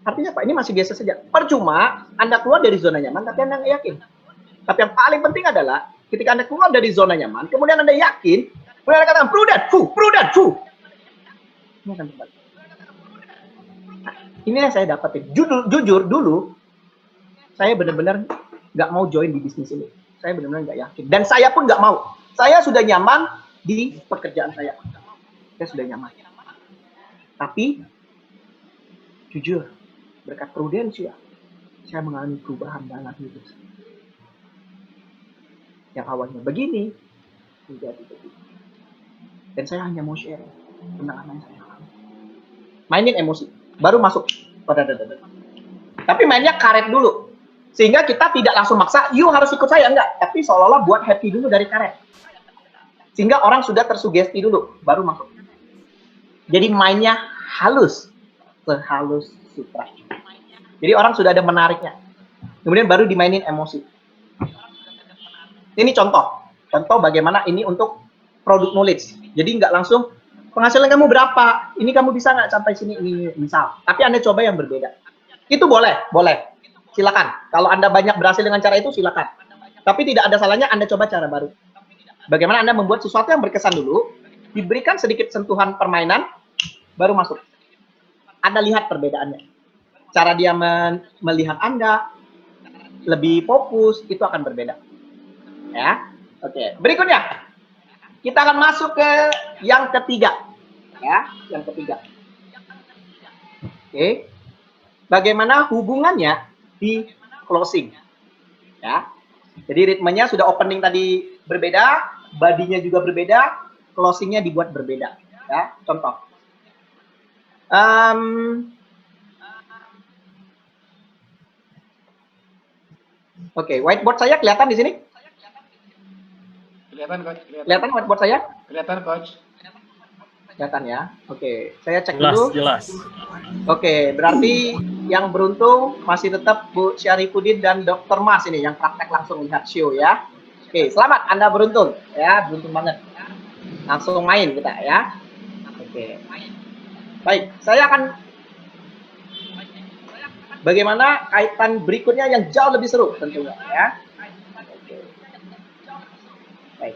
Artinya apa? Ini masih biasa saja. Percuma Anda keluar dari zona nyaman, tapi Anda nggak yakin. Tapi yang paling penting adalah ketika Anda keluar dari zona nyaman, kemudian Anda yakin, kemudian Anda katakan prudent, ini akan tepat. Nah, ini yang saya dapatin. Jujur dulu, saya benar-benar nggak mau join di bisnis ini. Saya benar-benar nggak yakin. Dan saya pun nggak mau. Saya sudah nyaman di pekerjaan saya. Saya sudah nyaman. Tapi, jujur, berkat prudensial, saya mengalami perubahan dalam hidup saya. Yang awalnya begini, menjadi begini. Dan saya hanya mau share tentang apa yang saya alami. Mainin emosi, baru masuk pada dada. Tapi mainnya karet dulu. Sehingga kita tidak langsung maksa, you harus ikut saya, enggak. Tapi seolah-olah buat happy dulu dari karet. Sehingga orang sudah tersugesti dulu, baru masuk. Jadi mainnya halus, sehalus sutra. Jadi orang sudah ada menariknya. Kemudian baru dimainin emosi. Ini contoh bagaimana ini untuk produk knowledge. Jadi nggak langsung, penghasilan kamu berapa? Ini kamu bisa nggak sampai sini? Ini misal. Tapi Anda coba yang berbeda. Itu boleh. Silakan. Kalau Anda banyak berhasil dengan cara itu, silakan. Tapi tidak ada salahnya Anda coba cara baru. Bagaimana Anda membuat sesuatu yang berkesan dulu, diberikan sedikit sentuhan permainan, baru masuk. Anda lihat perbedaannya. Cara dia melihat Anda, lebih fokus, itu akan berbeda. Ya, oke. Berikutnya, kita akan masuk ke yang ketiga. Ya, yang ketiga. Oke. Bagaimana hubungannya di closing, ya. Jadi ritmenya sudah opening tadi berbeda, badinya juga berbeda, closingnya dibuat berbeda, ya. Contoh, oke, whiteboard saya kelihatan di sini? Kelihatan, Coach. Kelihatan whiteboard saya? Kelihatan, Coach. Kelihatan ya. Oke, saya cek Jelas, dulu. jelas. Oke, berarti yang beruntung masih tetap Bu Syarifudin dan Dr. Mas ini yang praktek langsung lihat show ya. Oke, selamat Anda beruntung ya, beruntung banget. Langsung main kita ya. Oke. Baik, saya akan bagaimana kaitan berikutnya yang jauh lebih seru tentunya ya. Oke. Baik.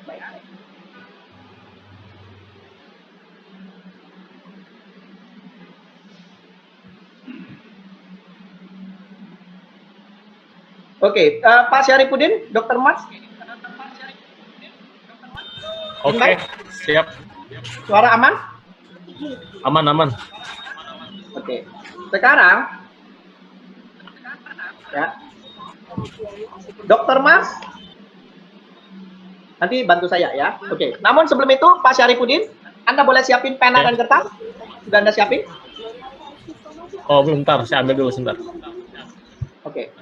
Oke, Pak Syarifudin, Dr. Mas. Oke, siap. Suara aman? Aman. Oke. Sekarang, ya, Dr. Mas, nanti bantu saya ya. Oke. Namun sebelum itu, Pak Syarifudin, Anda boleh siapin pena dan kertas? Sudah Anda siapin? Oh, belum, ntar. Saya ambil dulu sebentar. Oke.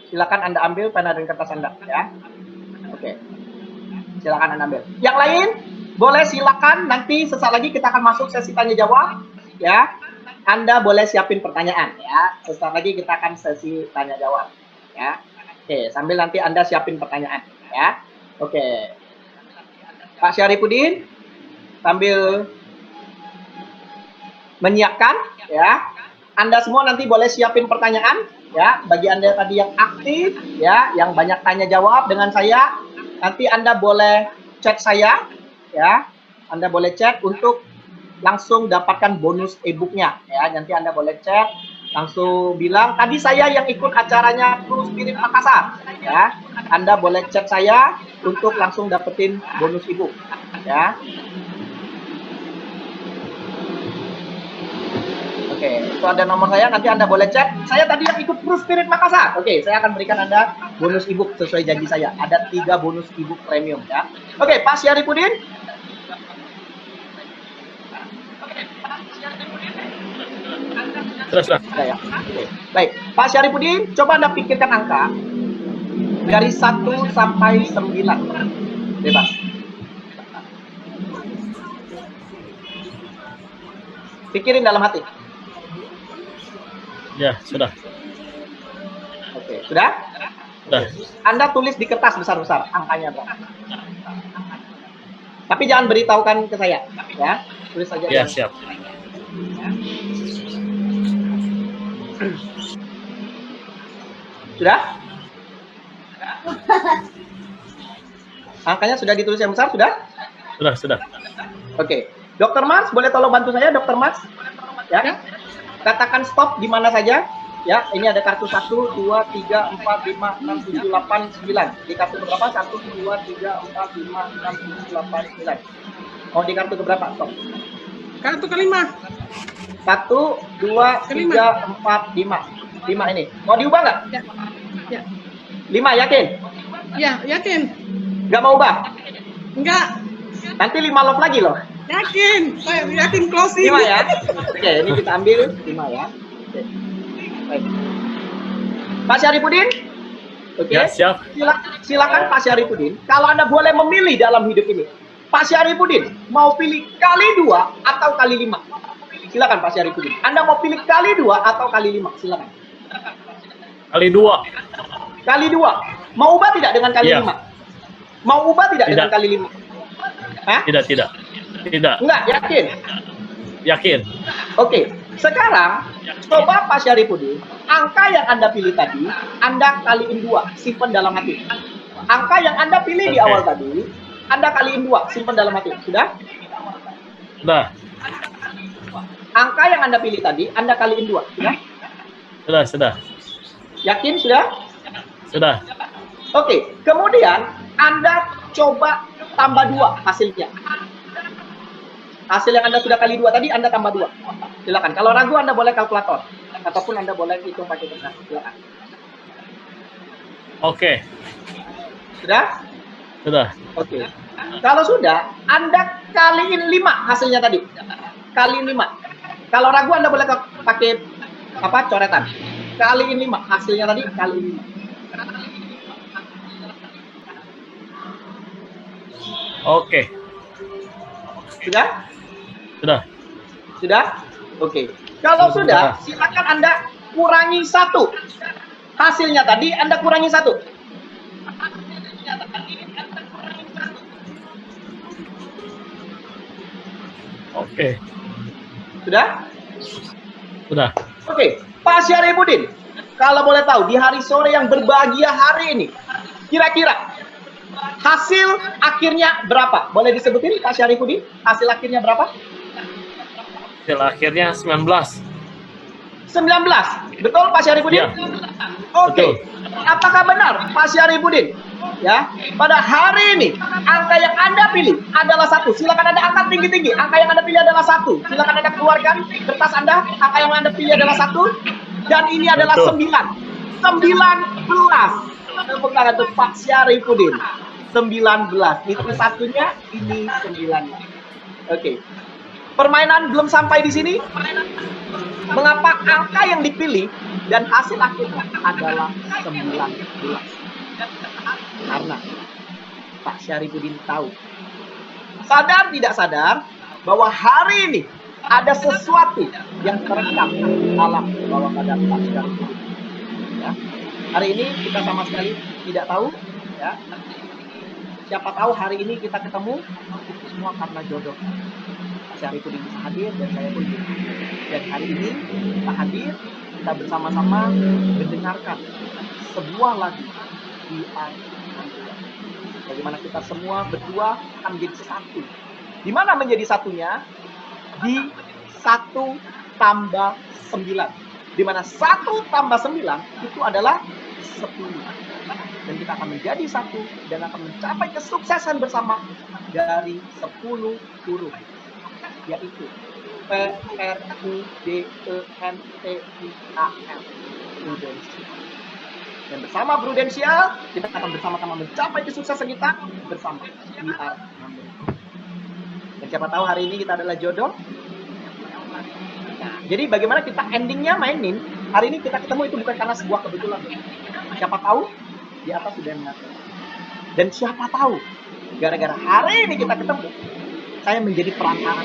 Silakan Anda ambil pena dan kertas Anda ya. Oke. Silakan Anda ambil. Yang lain boleh silakan, nanti sesaat lagi kita akan masuk sesi tanya jawab ya. Anda boleh siapin pertanyaan ya. Sesaat lagi kita akan sesi tanya jawab ya. Oke, sambil nanti Anda siapin pertanyaan ya. Oke. Pak Syarifudin sambil menyiapkan ya. Anda semua nanti boleh siapin pertanyaan ya, bagi Anda tadi yang aktif ya, yang banyak tanya jawab dengan saya, nanti Anda boleh chat saya ya. Anda boleh chat untuk langsung dapatkan bonus e-booknya ya. Nanti Anda boleh chat langsung bilang tadi saya yang ikut acaranya True Spirit Makassar ya. Anda boleh chat saya untuk langsung dapetin bonus e-book ya. Oke, itu ada nomor saya, nanti Anda boleh chat. Saya tadi yang ikut True Spirit Makassar. Oke, saya akan berikan Anda bonus e-book sesuai janji saya. Ada 3 bonus e-book premium ya. Oke, Pak Syarifudin. Terus lah. Ya. Oke. Baik, Pak Syarifudin, coba Anda pikirkan angka. Dari 1 sampai 9. Bebas. Pikirin dalam hati. Ya, sudah. Oke, sudah? Sudah. Anda tulis di kertas besar-besar angkanya berapa. Tapi jangan beritahukan ke saya, ya. Tulis saja. Ya, siap. Sudah? Angkanya sudah ditulis yang besar, sudah? Sudah. Oke. Dokter Mars, boleh tolong bantu saya, Dokter Mars? Ya. Katakan stop di mana saja. Ya, ini ada kartu 1, 2, 3, 4, 5, 6, 7, 8, 9. Di kartu berapa? 1, 2, 3, 4, 5, 6, 7, 8, 9. Oh, di kartu keberapa? Stop. Kartu kelima. 1, 2, 3, 4, 5. 5 ini. Mau diubah nggak? Ya. 5, yakin? Ya, yakin. Nggak mau ubah? Enggak. Nanti 5 love lagi loh. Yakin. Saya yakin closing. 5 ya. Oke, ini kita ambil 5 ya. Oke. Baik. Pak Syarifudin? Oke. Ya, siap. Silakan Pak Syarifudin. Kalau Anda boleh memilih dalam hidup ini, Pak Syarifudin mau pilih kali 2 atau kali 5? Silakan Pak Syarifudin. Anda mau pilih kali 2 atau kali 5? Silakan. Kali 2. Kali 2. Mau ubah tidak dengan kali Iya. 5? Mau ubah tidak dengan Tidak. kali 5? Hah? Tidak. Enggak, yakin? Yakin. Oke, sekarang coba Pak Syarifudin, angka yang Anda pilih tadi, Anda kaliin 2, simpan dalam hati. Angka yang Anda pilih di Oke. awal tadi, Anda kaliin 2, simpan dalam hati. Sudah? Sudah. Angka yang Anda pilih tadi, Anda kaliin 2. Sudah? Sudah. Yakin sudah? Sudah. Oke, kemudian Anda coba tambah 2 hasilnya. Hasil yang Anda sudah kali 2 tadi, Anda tambah 2. Silakan. Kalau ragu, Anda boleh kalkulator. Ataupun Anda boleh hitung pakai kertas. Silakan. Oke. Sudah? Sudah. Oke. Kalau sudah, Anda kaliin 5 hasilnya tadi. Kaliin 5. Kalau ragu, Anda boleh pakai coretan. Kaliin 5 hasilnya tadi, kaliin 5. Oke. Sudah? Sudah. Sudah? Oke. Kalau sudah, silakan Anda kurangi 1. Hasilnya tadi Anda kurangi 1. Oke. Sudah? Sudah. Oke. Pak Syarifudin, kalau boleh tahu, di hari sore yang berbahagia hari ini, kira-kira hasil akhirnya berapa? Boleh disebutin Pak Syarifudin? Hasil akhirnya berapa? Hasil akhirnya 19. 19. Betul Pak Syarifudin? Iya. Oke. Betul. Apakah benar Pak Syarifudin? Ya, pada hari ini angka yang Anda pilih adalah 1. Silakan Anda angkat tinggi-tinggi. Angka yang Anda pilih adalah 1. Silakan Anda keluarkan kertas Anda. Angka yang Anda pilih adalah 1. Dan ini adalah Betul. 9. 19. Tepuk tangan untuk Pak Syarifudin. 19. Itu satunya, ini 9. Oke. Permainan belum sampai di sini. Mengapa angka yang dipilih dan hasil akhirnya adalah 19? Karena Pak Syarifudin tahu, sadar tidak sadar, bahwa hari ini ada sesuatu yang terekam dalam bawah sadar Pak Syarifudin. Ya. Hari ini kita sama sekali tidak tahu, ya. Siapa tahu hari ini kita ketemu, itu semua karena jodoh. Pak Syarifudin bisa hadir dan saya pun bisa. Dan hari ini kita hadir, kita bersama-sama mendengarkan sebuah lagu di bagaimana kita semua berdua akan menjadi satu. Di mana menjadi satunya? Di 1 tambah 9. Di mana 1 tambah 9 itu adalah 10. Dan kita akan menjadi satu dan akan mencapai kesuksesan bersama dari 10 huruf, yaitu PRUDENTIAL. Prudensial. Dan bersama Prudensial, kita akan bersama-sama mencapai kesuksesan kita bersama. We are number one. Dan siapa tahu hari ini kita adalah jodoh. Nah, jadi bagaimana kita endingnya mainin, hari ini kita ketemu itu bukan karena sebuah kebetulan. Siapa tahu Di atas sudah mengatur. Dan siapa tahu, gara-gara hari ini kita ketemu, saya menjadi perantara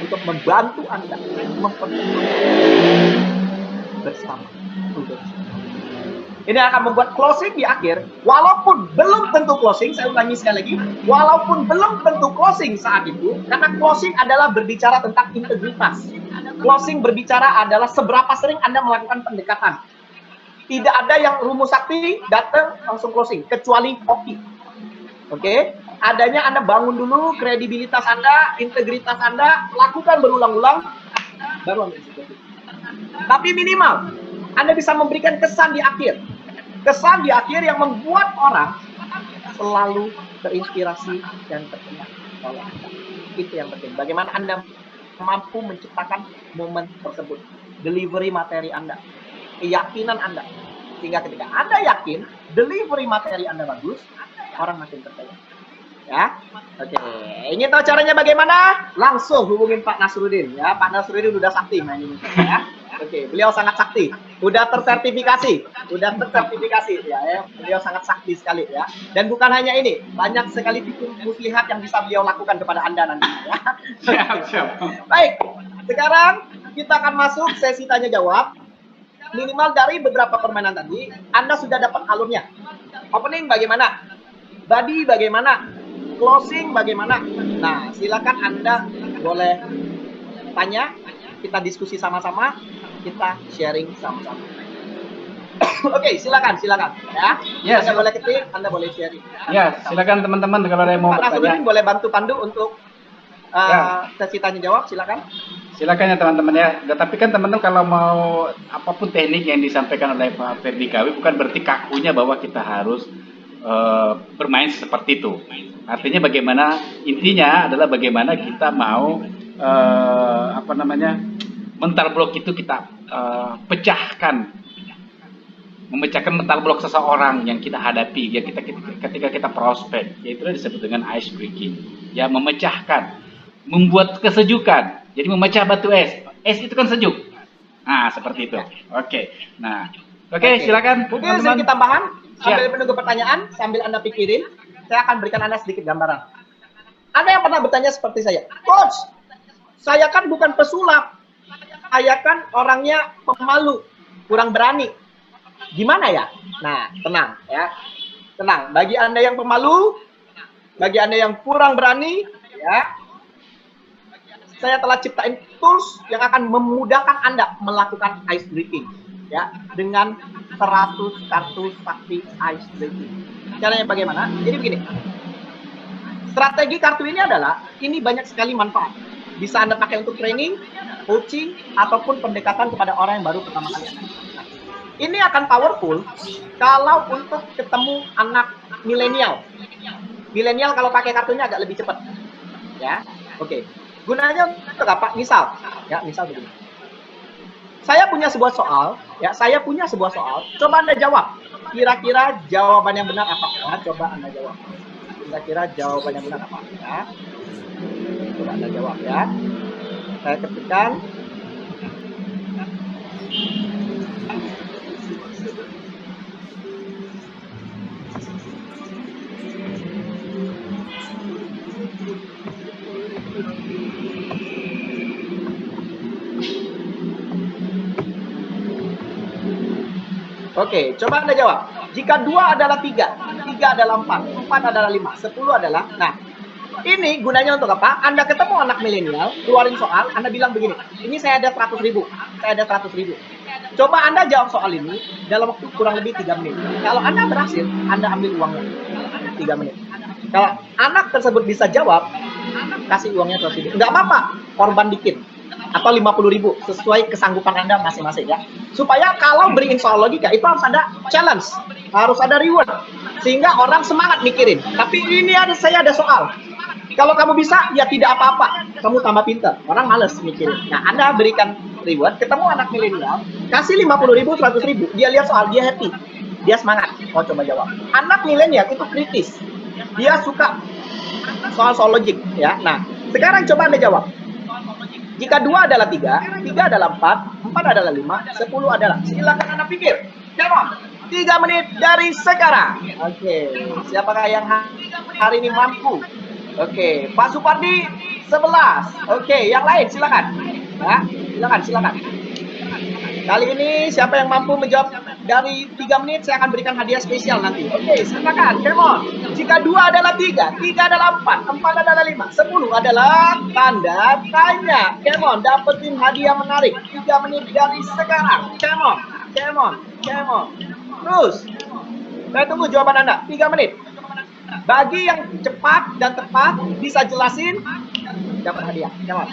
untuk membantu Anda mempertemukan bersama tugas. Ini akan membuat closing di akhir, walaupun belum tentu closing, saya ulangi sekali lagi, walaupun belum tentu closing saat itu, karena closing adalah berbicara tentang integritas. Closing berbicara adalah seberapa sering Anda melakukan pendekatan. Tidak ada yang rumus sakti, datang langsung closing, kecuali kopi. Oke? Adanya Anda bangun dulu kredibilitas Anda, integritas Anda, lakukan berulang-ulang, baru Anda bisa closing. Tapi minimal, Anda bisa memberikan kesan di akhir. Kesan di akhir yang membuat orang selalu terinspirasi dan terkenal oleh Anda. Itu yang penting. Bagaimana Anda mampu menciptakan momen tersebut. Delivery materi Anda. Keyakinan Anda. Sehingga ketika Anda yakin, delivery materi Anda bagus, orang makin percaya. Ya, oke. Ingin tahu caranya bagaimana? Langsung hubungin Pak Nasruddin. Ya, Pak Nasruddin udah sakti main ini. Ya. Oke, beliau sangat sakti, udah tersertifikasi, ya, beliau sangat sakti sekali ya. Dan bukan hanya ini, banyak sekali tipu muslihat yang bisa beliau lakukan kepada Anda nanti. Ya. Siap. Baik, sekarang kita akan masuk sesi tanya jawab. Minimal dari beberapa permainan tadi, Anda sudah dapat alurnya. Opening bagaimana? Body bagaimana? Closing bagaimana? Nah, silakan Anda boleh tanya, kita diskusi sama-sama. Kita sharing sama-sama. Oke, silakan ya. Ya, Anda boleh ketik, Anda boleh sharing. Ya, silakan teman-teman kalau ada yang mau Pak bertanya. Nasruddin boleh bantu pandu untuk sesi tanya jawab, silakan. Silakan ya teman-teman ya. Tapi kan teman-teman kalau mau apapun teknik yang disampaikan oleh Pak Ferdi Kawi bukan berarti kakunya bahwa kita harus bermain seperti itu. Artinya bagaimana, intinya adalah bagaimana kita mau mental block itu kita memecahkan mental block seseorang yang kita hadapi ya ketika kita prospek, yaitu disebut dengan ice breaking, ya, memecahkan, membuat kesejukan, jadi memecah batu es itu kan sejuk, nah seperti itu. Oke, silakan mungkin teman-teman. sedikit tambahan sambil Siap. menunggu pertanyaan, sambil Anda pikirin, saya akan berikan Anda sedikit gambaran. Ada yang pernah bertanya seperti saya, Coach, saya kan bukan pesulap, saya kan orangnya pemalu, kurang berani. Gimana ya? Nah, tenang ya. Tenang. Bagi Anda yang pemalu, bagi Anda yang kurang berani, ya, saya telah ciptain tools yang akan memudahkan Anda melakukan ice breaking, ya, dengan 100 kartu sakti ice breaking. Caranya bagaimana? Jadi begini. Strategi kartu ini adalah, ini banyak sekali manfaat. Bisa Anda pakai untuk training, coaching, ataupun pendekatan kepada orang yang baru pertama kali Anda. Nah, ini akan powerful kalau untuk ketemu anak milenial. Milenial kalau pakai kartunya agak lebih cepat. Ya, oke. Gunanya untuk apa? Misal begini. Saya punya sebuah soal, coba Anda jawab. Kira-kira jawaban yang benar apa? Ya, coba Anda jawab. Kira-kira jawaban yang benar apa? Ya. Coba Anda jawab ya. Saya ketikkan. Oke, coba Anda jawab. Jika 2 adalah 3, 3 adalah 4, 4 adalah 5, 10 adalah... Nah, ini gunanya untuk apa? Anda ketemu anak milenial, keluarin soal, Anda bilang begini, ini saya ada 100.000, saya ada 100.000. Coba Anda jawab soal ini dalam waktu kurang lebih 3 menit. Kalau Anda berhasil, Anda ambil uangnya 3 menit. Kalau anak tersebut bisa jawab, kasih uangnya 100.000. Nggak apa-apa, korban dikit. Atau 50.000 sesuai kesanggupan Anda masing-masing ya. Supaya kalau beriin soal logika itu harus ada challenge, harus ada reward sehingga orang semangat mikirin. Tapi ini saya ada soal. Kalau kamu bisa ya tidak apa-apa, kamu tambah pintar. Orang males mikirin. Nah, Anda berikan reward, ketemu anak milenial, kasih 50.000, 100.000, dia lihat soal, dia happy, dia semangat. Oh, coba jawab. Anak milenial itu kritis, dia suka soal-soal logik ya. Nah, sekarang coba Anda jawab. Jika 2 adalah 3, 3 adalah 4, 4 adalah 5, 10 adalah. Silakan Anda pikir. Jawab. 3 menit dari sekarang. Oke, siapakah yang hari ini mampu? Oke, Pak Supardi 11. Oke, yang lain silakan. Ya, silakan. Kali ini siapa yang mampu menjawab dari 3 menit, saya akan berikan hadiah spesial nanti. Oke, silakan, come on. Jika 2 adalah 3, 3 adalah 4, 4 adalah 5, 10 adalah tanda tanya. Come on, dapetin hadiah menarik. 3 menit dari sekarang. Come on. Terus, saya tunggu jawaban Anda. 3 menit. Bagi yang cepat dan tepat, bisa jelasin, dapat hadiah. Come on.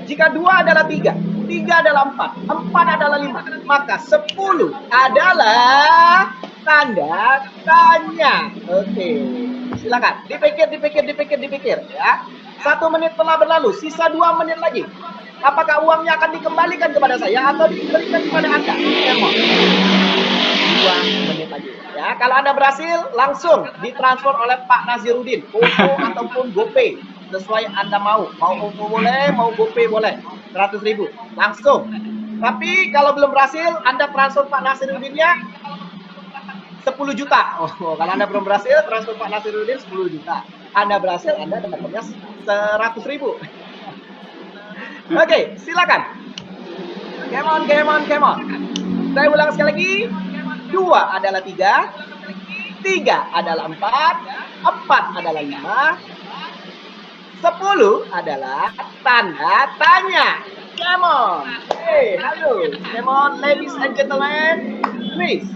Jika 2 adalah 3, 3 adalah 4, 4 adalah 5, maka 10 adalah tanda tanya. Oke, silakan. Dipikir ya. 1 menit telah berlalu, sisa 2 menit lagi. Apakah uangnya akan dikembalikan kepada saya atau diberikan kepada Anda? Come on. 2 menit lagi. Ya, kalau Anda berhasil, langsung ditransfer oleh Pak Nazirudin, OVO ataupun GoPay. Sesuai Anda mau OVO boleh, mau GoPay boleh, 100.000 langsung. Tapi kalau belum berhasil, Anda transfer Pak Nazirudinnya 10 juta. Oh, kalau Anda belum berhasil, transfer Pak Nazirudin 10 juta. Anda berhasil, Anda dapatnya 100.000. Oke, silakan. Come on. Saya ulang sekali lagi. 2 adalah 3, 3 adalah 4, 4 adalah 5, 10 adalah tanda tanya. Come on. Hey, halo. Come on, ladies and gentlemen. Please.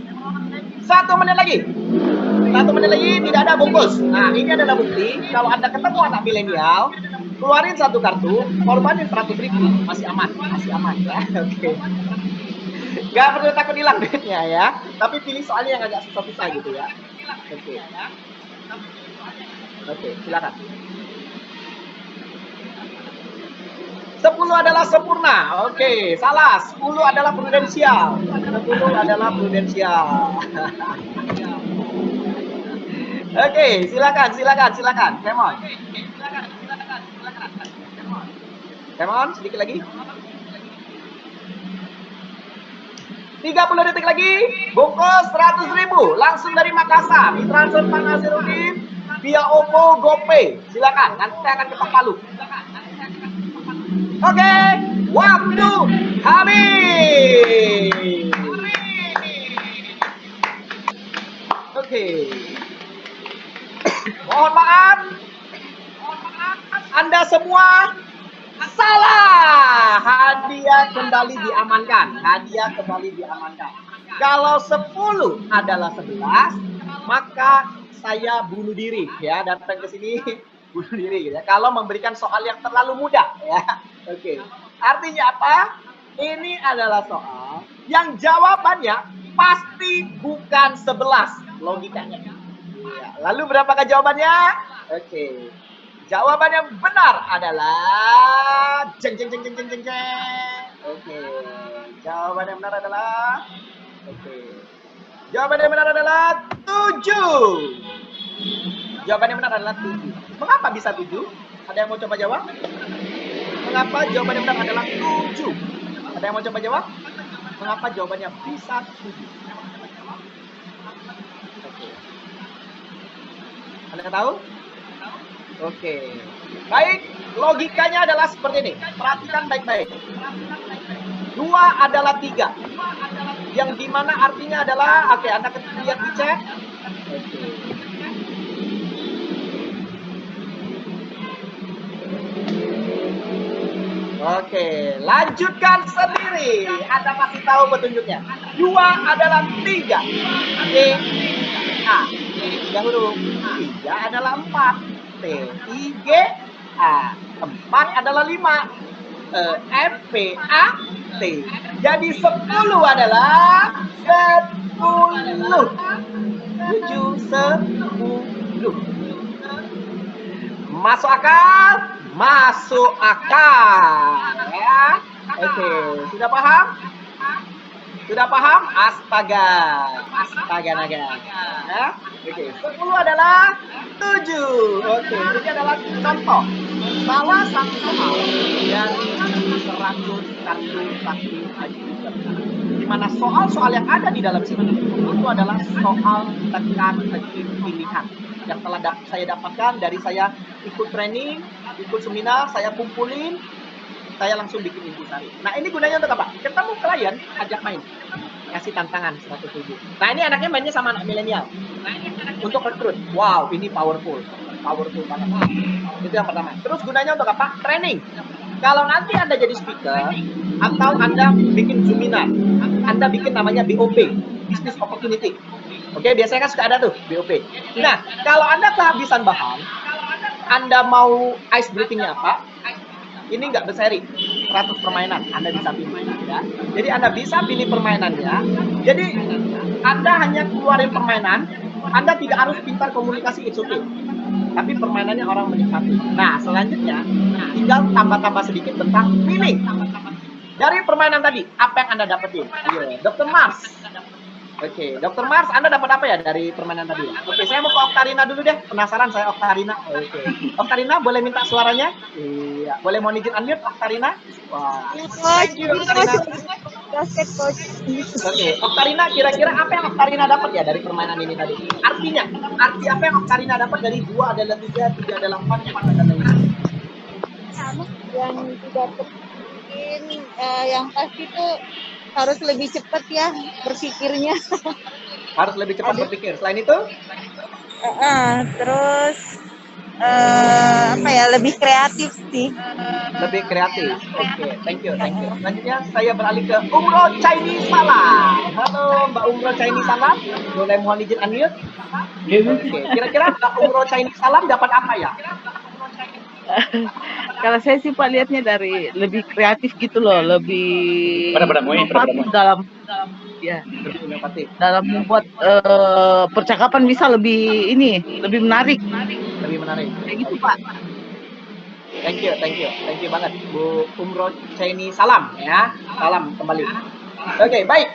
1 menit lagi. 1 menit lagi, tidak ada bungkus. Nah, ini adalah bukti. Kalau Anda ketemu anak milenial, keluarin 1 kartu, korbanin 100.000. Masih aman ya. Oke. Gak perlu takut hilang duitnya ya. Tapi pilih soalnya yang agak susah-susah gitu ya. Oke, silakan. 10 adalah sempurna. Oke, salah. 10 adalah prudensial. 10 adalah prudensial. Oke, silakan. Come on, sedikit lagi. 30 detik lagi, bungkus 100.000 langsung dari Makassar, ditransfer Pak Nazirudin via OVO GoPay. Silakan, nanti saya akan ketok palu. Oke, waktu habis. Oke. Mohon maaf, Anda semua salah. Hadiah kembali diamankan. Kalau 10 adalah 11, maka saya bunuh diri ya, datang ke sini bunuh diri gitu ya. Kalau memberikan soal yang terlalu mudah ya. Oke. Artinya apa? Ini adalah soal yang jawabannya pasti bukan 11 logikanya. Ya. Lalu berapakah jawabannya? Oke. Jawaban yang benar adalah jeng. Oke. Jawaban yang benar adalah Jawaban yang benar adalah 7. Jawaban yang benar adalah 7. Mengapa bisa 7? Ada yang mau coba jawab? Mengapa jawaban yang benar adalah 7? Ada yang mau coba jawab? Mengapa jawabannya bisa 7? Oke. Anda tahu? Oke. Baik, logikanya adalah seperti ini. Perhatikan baik-baik. 2 adalah 3. Yang dimana artinya adalah, oke, Anda lihat di chat. Oke, lanjutkan sendiri. Anda pasti tahu petunjuknya. 2 adalah 3. T, A. 3 huruf. 3 adalah 4. T, I, G, A. 4 adalah 5. F, P, A, T. Jadi 10 adalah 10. 10. Masuk akal? Masuk akal. Ya. Oke, sudah paham? Sudah paham? Astaga naga. Ya. Oke, 10 adalah 7. Oke, ini adalah contoh. salah satu soal dari 100 kartu sakti haji peserta. Di mana soal-soal yang ada di dalam sini itu adalah soal teka-teki pilihan yang telah saya dapatkan dari saya ikut training, ikut seminar, saya kumpulin, saya langsung bikin intisari. Nah, ini gunanya untuk apa? Ketemu klien, ajak main. Kasih tantangan 100.000. Nah, ini anaknya mainnya sama anak milenial. Untuk rekrut. Wow, ini powerful. Powerful banget. Itu yang pertama. Terus gunanya untuk apa? Training. Kalau nanti Anda jadi speaker, atau Anda bikin seminar, Anda bikin namanya BOP, Business Opportunity. Oke, biasanya kan suka ada tuh, BOP. Nah, kalau Anda kehabisan bahan, Anda mau ice breathing-nya apa? Ini nggak berseri, 100 permainan Anda bisa pilih, ya. Jadi Anda bisa pilih permainannya. Jadi Anda hanya keluarin permainan, Anda tidak harus pintar komunikasi, it's okay. Tapi permainannya orang menikmati. Nah, selanjutnya tinggal tambah-tambah sedikit tentang meaning. Dari permainan tadi, apa yang Anda dapetin? Iya, Dr. Mars. Oke, Dr. Mars, Anda dapat apa ya dari permainan tadi? Oke, saya mau ke Oktarina dulu deh. Penasaran saya Oktarina. Oke. Oktarina, boleh minta suaranya? Iya. Boleh mau izin unmute Oktarina? Wah. Thank you, Oktarina. Oke, Oktarina, kira-kira apa yang Oktarina dapat ya dari permainan ini tadi? Artinya, arti apa yang Oktarina dapat dari 2 adalah 3, 3 adalah 4, 4 adalah 5? Yang didapetin yang pasti tuh harus lebih cepat ya berpikirnya. Harus lebih cepat berpikir. Selain itu? Terus apa ya, lebih kreatif sih. Lebih kreatif. Oke, thank you, thank you. Selanjutnya saya beralih ke Umroh Chinese Salam. Halo Mbak Umroh Chinese Salam. Boleh mohon izin unmute? Oke, kira-kira Mbak Umroh Chinese Salam dapat apa ya? Kalau saya sih Pak lihatnya dari lebih kreatif gitu loh, lebih inovatif dalam ya, Lebih inovatif. dalam membuat percakapan bisa lebih lebih menarik. Lebih menarik. Kayak gitu Pak. Thank you banget Bu Umroh Chinese Salam ya. Salam kembali. Oke, baik.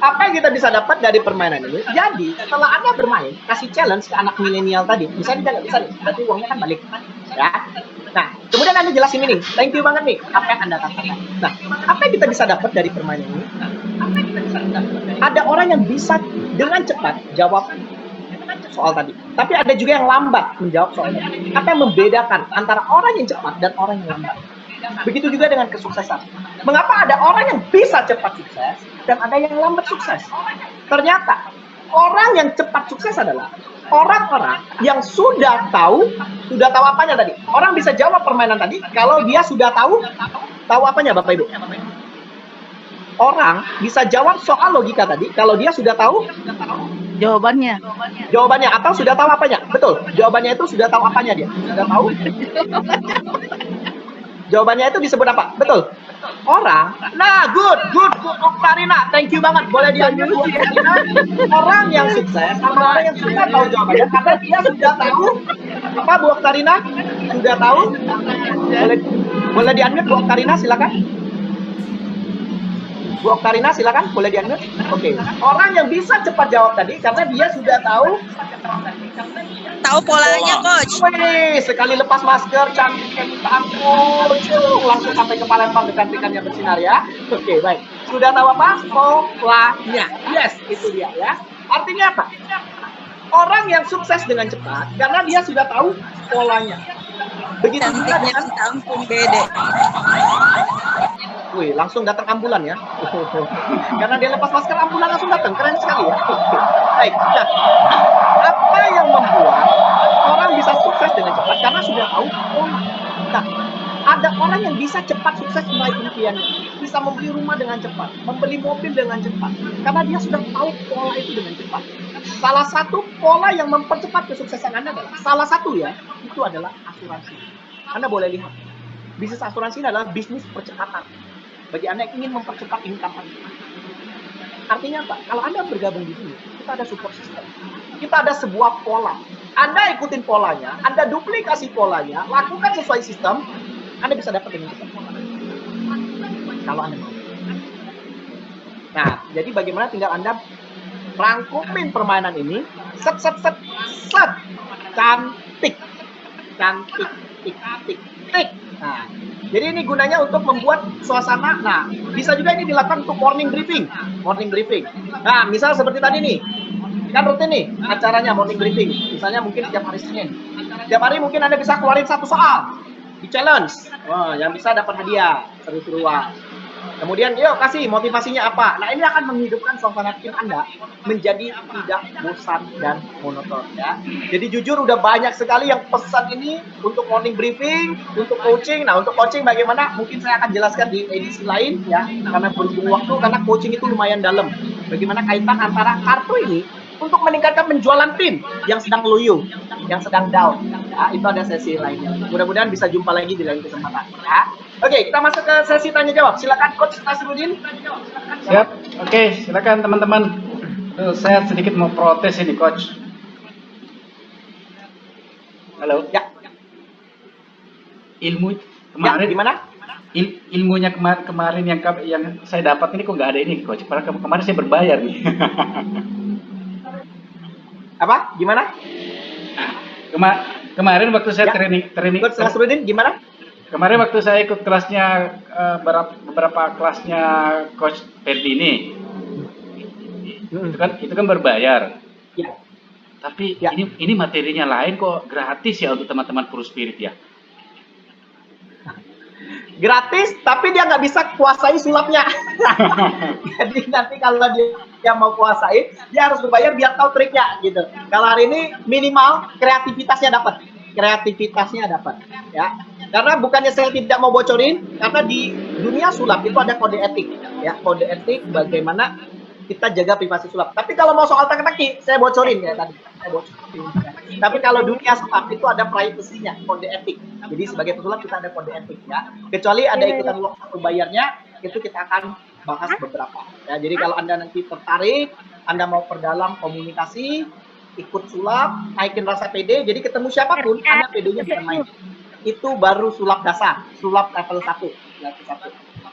Apa yang kita bisa dapat dari permainan ini? Jadi, setelah Anda bermain, kasih challenge ke anak milenial tadi. Bisa tidak? Bisa nih. Berarti uangnya kan balik. Ya. Nah, kemudian Anda jelasin ini. Thank you banget nih. Apa yang Anda katakan. Nah, apa yang kita bisa dapat dari permainan ini? Ada orang yang bisa dengan cepat jawab soal tadi. Tapi ada juga yang lambat menjawab soal tadi. Apa yang membedakan antara orang yang cepat dan orang yang lambat? Begitu juga dengan kesuksesan. Mengapa ada orang yang bisa cepat sukses dan ada yang lambat sukses? Ternyata orang yang cepat sukses adalah orang-orang yang sudah tahu apanya tadi. Orang bisa jawab permainan tadi kalau dia sudah tahu apanya Bapak Ibu. Orang bisa jawab soal logika tadi kalau dia sudah tahu Jawabannya. atau sudah tahu apanya. Betul. Jawabannya itu sudah tahu apanya dia. Sudah tahu. Jawabannya itu disebut apa? Betul. Orang. Nah, good Oktarina. Thank you banget. Boleh diambil Bu Oktarina. Orang yang sukses sama orang yang sudah tahu jawabannya karena dia sudah tahu apa Bu Oktarina? Sudah tahu? Boleh diambil Bu Oktarina, silakan. Bu Oktarina, silakan. Boleh diambil. Oke. Orang yang bisa cepat jawab tadi karena dia sudah tahu Polanya, Coach. Wih, sekali lepas masker, cantiknya minta ampun. Langsung sampai ke Palembang kecantikannya bersinar ya. Oke, baik. Sudah tahu apa? Polanya. Yes, itu dia ya. Artinya apa? Orang yang sukses dengan cepat karena dia sudah tahu polanya. Begitu juga dengan Ampun, Dede. Wih, langsung datang ambulan ya. Karena dia lepas masker, ambulan langsung datang. Keren sekali ya. Baik. Nah, apa yang membuat orang bisa sukses dengan cepat? Karena sudah tahu pola. Nah, ada orang yang bisa cepat sukses meraih impiannya. Bisa membeli rumah dengan cepat, membeli mobil dengan cepat. Karena dia sudah tahu pola itu dengan cepat. Salah satu pola yang mempercepat kesuksesan Anda adalah, salah satu ya, itu adalah asuransi. Anda boleh lihat. Bisnis asuransi adalah bisnis percepatan. Bagi Anda yang ingin mempercepat income Anda. Artinya apa? Kalau Anda bergabung di sini, kita ada support system. Kita ada sebuah pola. Anda ikutin polanya, Anda duplikasi polanya, lakukan sesuai sistem, Anda bisa dapat dengan cepat. Kalau Anda mau. Nah, jadi bagaimana tinggal Anda rangkumin permainan ini, set. Cantik. tik, tik, tik. Nah, jadi ini gunanya untuk membuat suasana. Nah, bisa juga ini dilakukan untuk morning briefing. Morning briefing. Nah, misal seperti tadi nih, kan rutin nih acaranya morning briefing. Misalnya mungkin setiap hari Senin. Setiap hari mungkin Anda bisa keluarin satu soal di challenge. Wah, yang bisa dapat hadiah, seru-seruan. Kemudian, yuk kasih motivasinya apa. Nah, ini akan menghidupkan suasana tim Anda menjadi tidak bosan dan monoton ya. Jadi jujur udah banyak sekali yang pesan ini untuk morning briefing, untuk coaching. Nah, untuk coaching bagaimana? Mungkin saya akan jelaskan di edisi lain ya, karena berhubung waktu, karena coaching itu lumayan dalam. Bagaimana kaitan antara kartu ini untuk meningkatkan penjualan tim yang sedang loyo, yang sedang down. Ya, itu ada sesi lainnya. Mudah-mudahan bisa jumpa lagi di lain kesempatan. Ya. Oke, kita masuk ke sesi tanya jawab. Silakan Coach Nasruddin. Siap. Oke, silakan teman-teman. Saya sedikit mau protes ini, Coach. Halo. Ya. Ilmu kemarin Ya, gimana? Ilmunya kemarin yang saya dapat ini kok nggak ada ini, Coach. Padahal kemarin saya berbayar nih. Apa? Gimana? Kemarin waktu saya Ya. training Coach Nasruddin gimana? Kemarin waktu saya ikut kelasnya beberapa kelasnya Coach Ferdi ini, itu kan berbayar. Ya. Tapi Ya. ini materinya lain kok, gratis ya untuk teman-teman Pro Spirit ya. Gratis, tapi dia nggak bisa kuasai sulapnya. Jadi nanti kalau dia mau kuasai, dia harus berbayar biar tahu triknya gitu. Kalau hari ini minimal kreativitasnya dapat, ya. Karena bukannya saya tidak mau bocorin, karena di dunia sulap itu ada kode etik, ya, kode etik bagaimana kita jaga privasi sulap. Tapi kalau mau soal teka-teki, saya bocorin ya tadi. Tapi kalau dunia sulap itu ada privasinya, kode etik. Jadi sebagai pesulap kita ada kode etik ya. Kecuali ada ikutan workshop bayarnya, itu kita akan bahas beberapa. Ya, jadi kalau Anda nanti tertarik, Anda mau perdalam komunikasi, ikut sulap, naikin rasa pede, jadi ketemu siapapun, Anda pedenya bisa main. Itu baru sulap dasar, sulap level 1.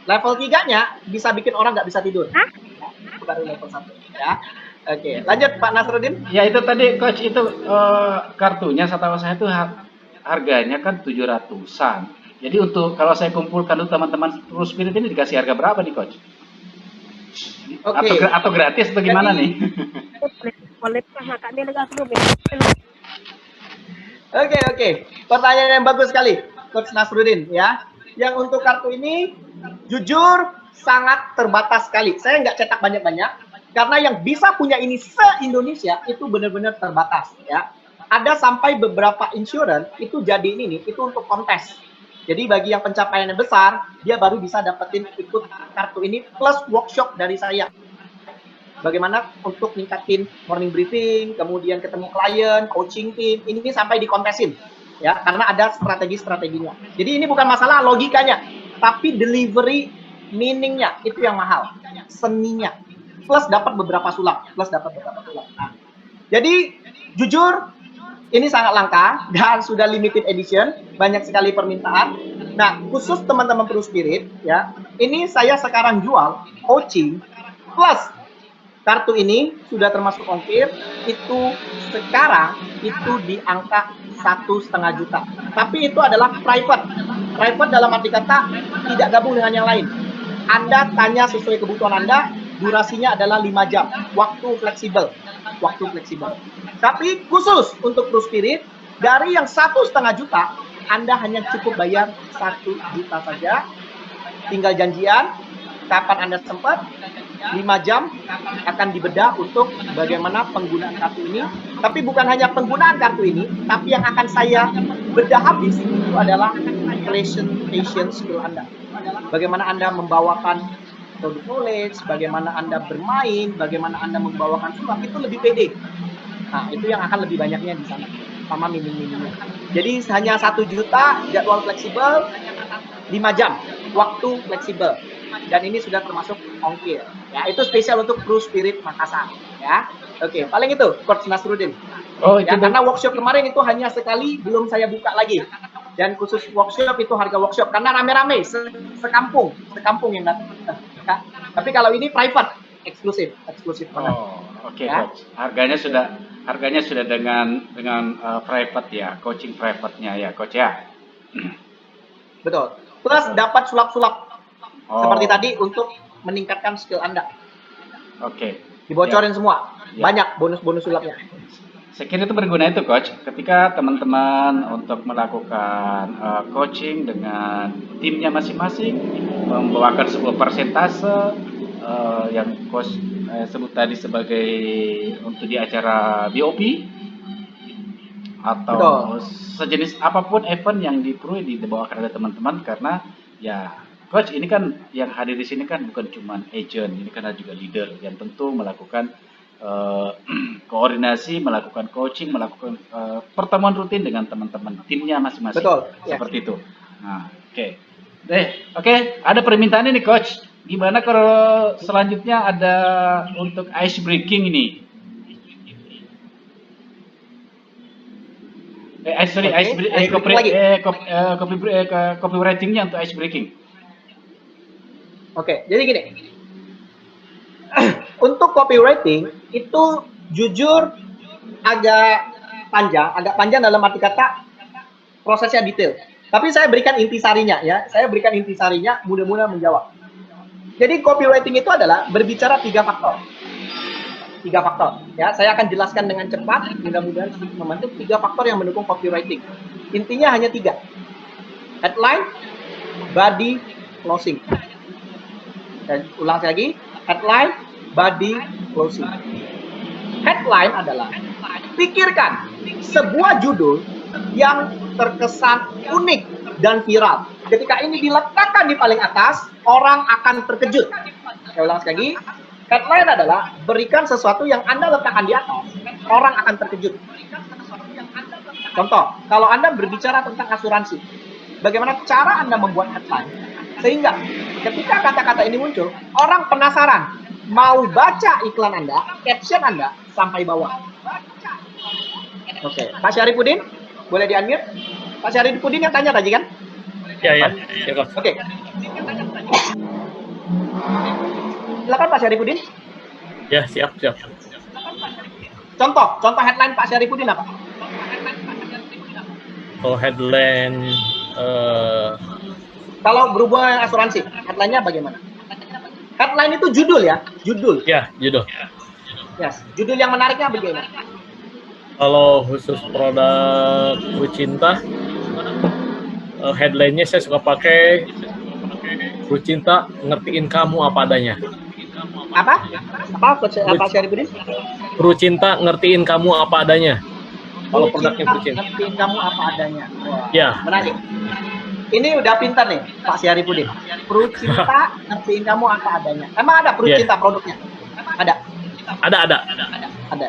Level 3-nya bisa bikin orang nggak bisa tidur. Ya, itu baru level 1 ya. Oke, lanjut Pak Nasruddin. Ya itu tadi Coach, itu kartunya setahu saya itu harganya kan 700-an. Jadi untuk kalau saya kumpulkan untuk teman-teman Pro Spirit ini dikasih harga berapa nih Coach? Oke. Atau gratis atau gimana nih? Oke. Pertanyaan yang bagus sekali, Coach Nasruddin ya. Yang untuk kartu ini, jujur sangat terbatas sekali. Saya nggak cetak banyak-banyak, karena yang bisa punya ini se-Indonesia itu benar-benar terbatas ya. Ada sampai beberapa insurance itu jadi ini nih, itu untuk kontes. Jadi bagi yang pencapaiannya besar, dia baru bisa dapetin ikut kartu ini plus workshop dari saya. Bagaimana untuk ningkatin morning briefing, kemudian ketemu klien, coaching tim, ini sampai dikontesin ya, karena ada strategi-strateginya. Jadi ini bukan masalah logikanya, tapi delivery meaningnya itu yang mahal, seninya, plus dapat beberapa sulap, Nah, jadi jujur ini sangat langka dan sudah limited edition, banyak sekali permintaan. Nah, khusus teman-teman Pro Spirit ya, ini saya sekarang jual coaching plus kartu ini sudah termasuk ongkir, itu sekarang itu di angka 1,5 juta. Tapi itu adalah private. Private dalam arti kata tidak gabung dengan yang lain. Anda tanya sesuai kebutuhan Anda, durasinya adalah 5 jam. Waktu fleksibel. Tapi khusus untuk Pro Spirit, dari yang 1,5 juta, Anda hanya cukup bayar 1 juta saja. Tinggal janjian, kapan Anda sempat, 5 jam akan dibedah untuk bagaimana penggunaan kartu ini. Tapi bukan hanya penggunaan kartu ini, tapi yang akan saya bedah habis itu adalah presentation skill Anda. Bagaimana Anda membawakan produk knowledge, bagaimana Anda bermain, bagaimana Anda membawakan sulap, itu lebih pede. Nah, itu yang akan lebih banyaknya di sana, sama minim-minimnya. Jadi hanya 1 juta, jadwal fleksibel, 5 jam, waktu fleksibel. Dan ini sudah termasuk ongkir. Ya, itu spesial untuk Pro Spirit Makassar. Ya, oke. Paling itu, Coach Nasruddin. Oh, itu ya, karena workshop kemarin itu hanya sekali, belum saya buka lagi. Dan khusus workshop itu harga workshop karena rame-rame, sekampung yang datang. Ya. Tapi kalau ini private, eksklusif banget. Oh, oke, ya. Coach. Harganya sudah dengan private ya, coaching private-nya ya, Coach ya. Betul. Plus dapat sulap-sulap Oh, seperti tadi untuk meningkatkan skill Anda. Oke. Dibocorin semua. Ya. Banyak bonus-bonus sulapnya. Saya kira itu berguna itu, Coach. Ketika teman-teman untuk melakukan coaching dengan timnya masing-masing, membawakan sebuah persentase yang Coach sebut tadi sebagai untuk di acara BOP atau sejenis apapun event yang perlu dibawakan oleh teman-teman, karena ya Coach ini kan yang hadir di sini kan bukan cuma agent, ini kan ada juga leader yang tentu melakukan koordinasi, melakukan coaching, melakukan pertemuan rutin dengan teman-teman timnya masing-masing. Betul. Seperti itu. Nah, oke. Ada permintaan ini, Coach. Gimana kalau selanjutnya ada untuk ice breaking ini? Copywritingnya untuk ice breaking. Oke, jadi gini. Untuk copywriting itu jujur agak panjang dalam arti kata prosesnya detail. Tapi saya berikan intisarinya ya. Saya berikan intisarinya, mudah-mudahan menjawab. Jadi copywriting itu adalah berbicara 3 faktor. 3 faktor ya. Saya akan jelaskan dengan cepat, mudah-mudahan membantu 3 faktor yang mendukung copywriting. Intinya hanya 3. Headline, body, closing. Dan ulang lagi, headline, body, closing. Headline adalah pikirkan sebuah judul yang terkesan unik dan viral. Ketika ini diletakkan di paling atas, orang akan terkejut. Saya ulang lagi, headline adalah berikan sesuatu yang Anda letakkan di atas, orang akan terkejut. Contoh, kalau Anda berbicara tentang asuransi, bagaimana cara Anda membuat headline sehingga ketika kata-kata ini muncul, orang penasaran, mau baca iklan Anda, caption Anda sampai bawah. Oke, Pak Syarifudin, boleh di-unmute? Pak Syarifudin yang tanya tadi kan? Ya. Oke. Silakan Pak Syarifudin. Ya, siap. Contoh headline Pak Syarifudin apa? Kalau headline kalau berhubungan dengan asuransi, headline-nya bagaimana? Headline itu judul ya, judul. Ya, judul. Yes, judul yang menariknya bagaimana? Kalau khusus produk Rucinta, headline-nya saya suka pakai Rucinta ngertiin kamu apa adanya. Apa Pak Syarifudin? Rucinta ngertiin kamu apa adanya. Kalau produknya Rucinta. Ngertiin kamu apa adanya. Wah, ya. Menarik. Ini udah pintar nih Pak Syarifudin. Rucinta ngertiin kamu apa adanya. Emang ada Rucinta produknya? Ada. Ada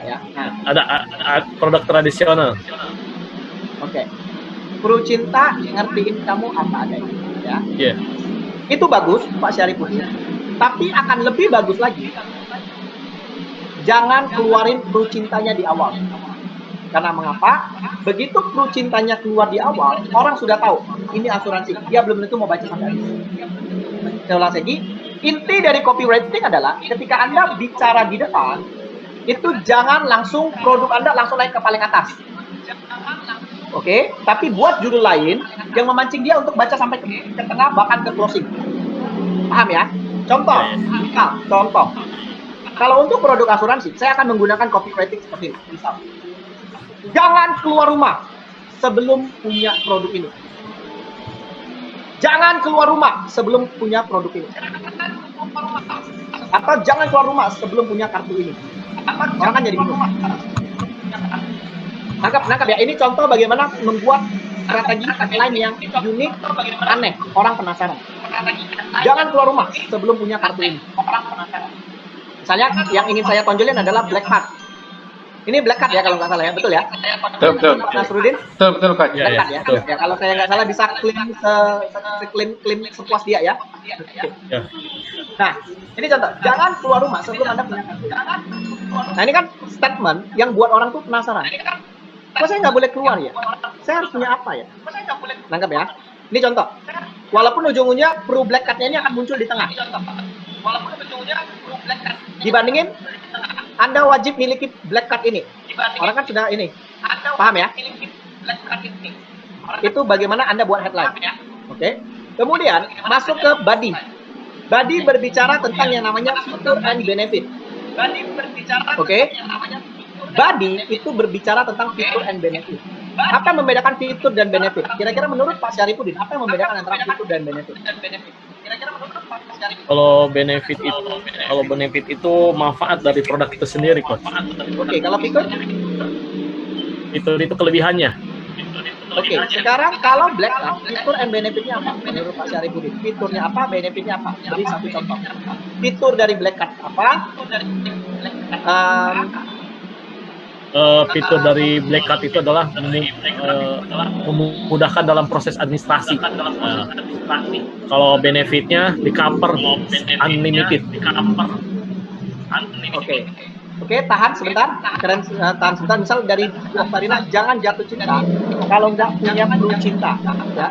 ya. Nah. Ada produk tradisional. Oke. Rucinta ngertiin kamu apa adanya. Ya. Iya. Itu bagus Pak Syarifudin. Tapi akan lebih bagus lagi. Jangan keluarin Rucintanya di awal. Karena mengapa? Begitu Rucintanya keluar di awal, orang sudah tahu ini asuransi. Dia belum tentu mau baca sampai habis. Saya ulang lagi, inti dari copywriting adalah ketika Anda bicara di depan, itu jangan langsung produk Anda langsung naik ke paling atas. Oke, tapi buat judul lain yang memancing dia untuk baca sampai ke tengah bahkan ke closing. Paham ya? Contoh. Kalau untuk produk asuransi, saya akan menggunakan copywriting seperti ini. Misal, jangan keluar rumah sebelum punya produk ini. Jangan keluar rumah sebelum punya produk ini. Atau jangan keluar rumah sebelum punya kartu ini. Orang kan jadi bingung. Nangkap ya. Ini contoh bagaimana membuat strategi headline yang unik, aneh. Orang penasaran. Jangan keluar rumah sebelum punya kartu ini. Misalnya yang ingin saya tonjolin adalah black card. Ini black card ya kalau nggak salah ya, betul ya? Betul. Nasrudin? Betul, Coach. Black card ya. Ya, kalau saya nggak salah bisa klaim sepuas dia ya. Ya. Nah, ini contoh. Jangan keluar rumah sebelum Anda punya kartu. Nah, ini kan statement yang buat orang tuh penasaran. Kok saya nggak boleh keluar ya? Saya harus punya apa ya? Nangkep ya? Ini contoh. Walaupun ujung-ujungnya pro black card-nya ini akan muncul di tengah. Dibandingin Anda wajib miliki black card ini. Orang kan sudah ini. Paham ya? Itu bagaimana Anda buat headline. Oke. Kemudian masuk ke body. Body berbicara tentang yang namanya fitur and benefit. Oke. Body itu berbicara tentang fitur and benefit. Apa yang membedakan fitur dan benefit? Kira-kira menurut Pak Syarifudin, apa yang membedakan antara fitur dan benefit? Kalau benefit itu manfaat dari produk itu sendiri, Coach. Oke, kalau fitur? Itu kelebihannya. Oke, sekarang kalau black card, fitur and benefitnya apa? Menurut Pak Syarifudin, fiturnya apa, benefitnya apa? Beri satu contoh. Fitur dari black card apa? Fitur dari black card itu adalah memudahkan dalam proses administrasi. Kalau benefitnya di cover unlimited. Oke, tahan sebentar. Tahan sebentar. Misal dari Oktarina, jangan jatuh cinta kalau nggak punya flu cinta. Ya.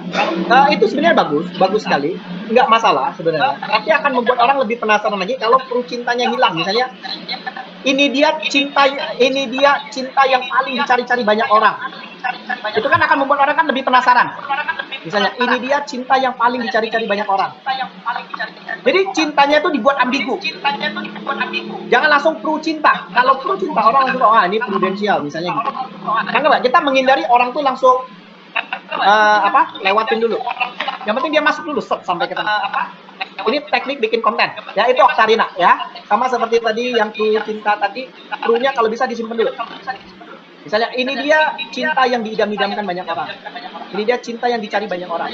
Itu sebenarnya bagus sekali. Nggak masalah sebenarnya. Tapi akan membuat orang lebih penasaran lagi kalau flu cintanya hilang. Misalnya, ini dia cinta yang paling dicari-cari banyak orang. Itu kan akan membuat orang kan lebih penasaran. Misalnya, ini dia cinta yang paling dicari-cari banyak orang. Jadi cintanya itu dibuat ambigu. Jangan langsung pro cinta. Kalau pro cinta orang langsung, ini prudensial misalnya gitu. Kan kita menghindari orang tuh langsung lewatin dulu. Yang penting dia masuk dulu sampai ke sana. Ini teknik bikin konten. Ya, itu Oktarina ya. Sama seperti tadi yang pro cinta tadi, pro-nya kalau bisa disimpan dulu. Misalnya, ini dia cinta yang diidam-idamkan banyak orang. Ini dia cinta yang dicari banyak orang.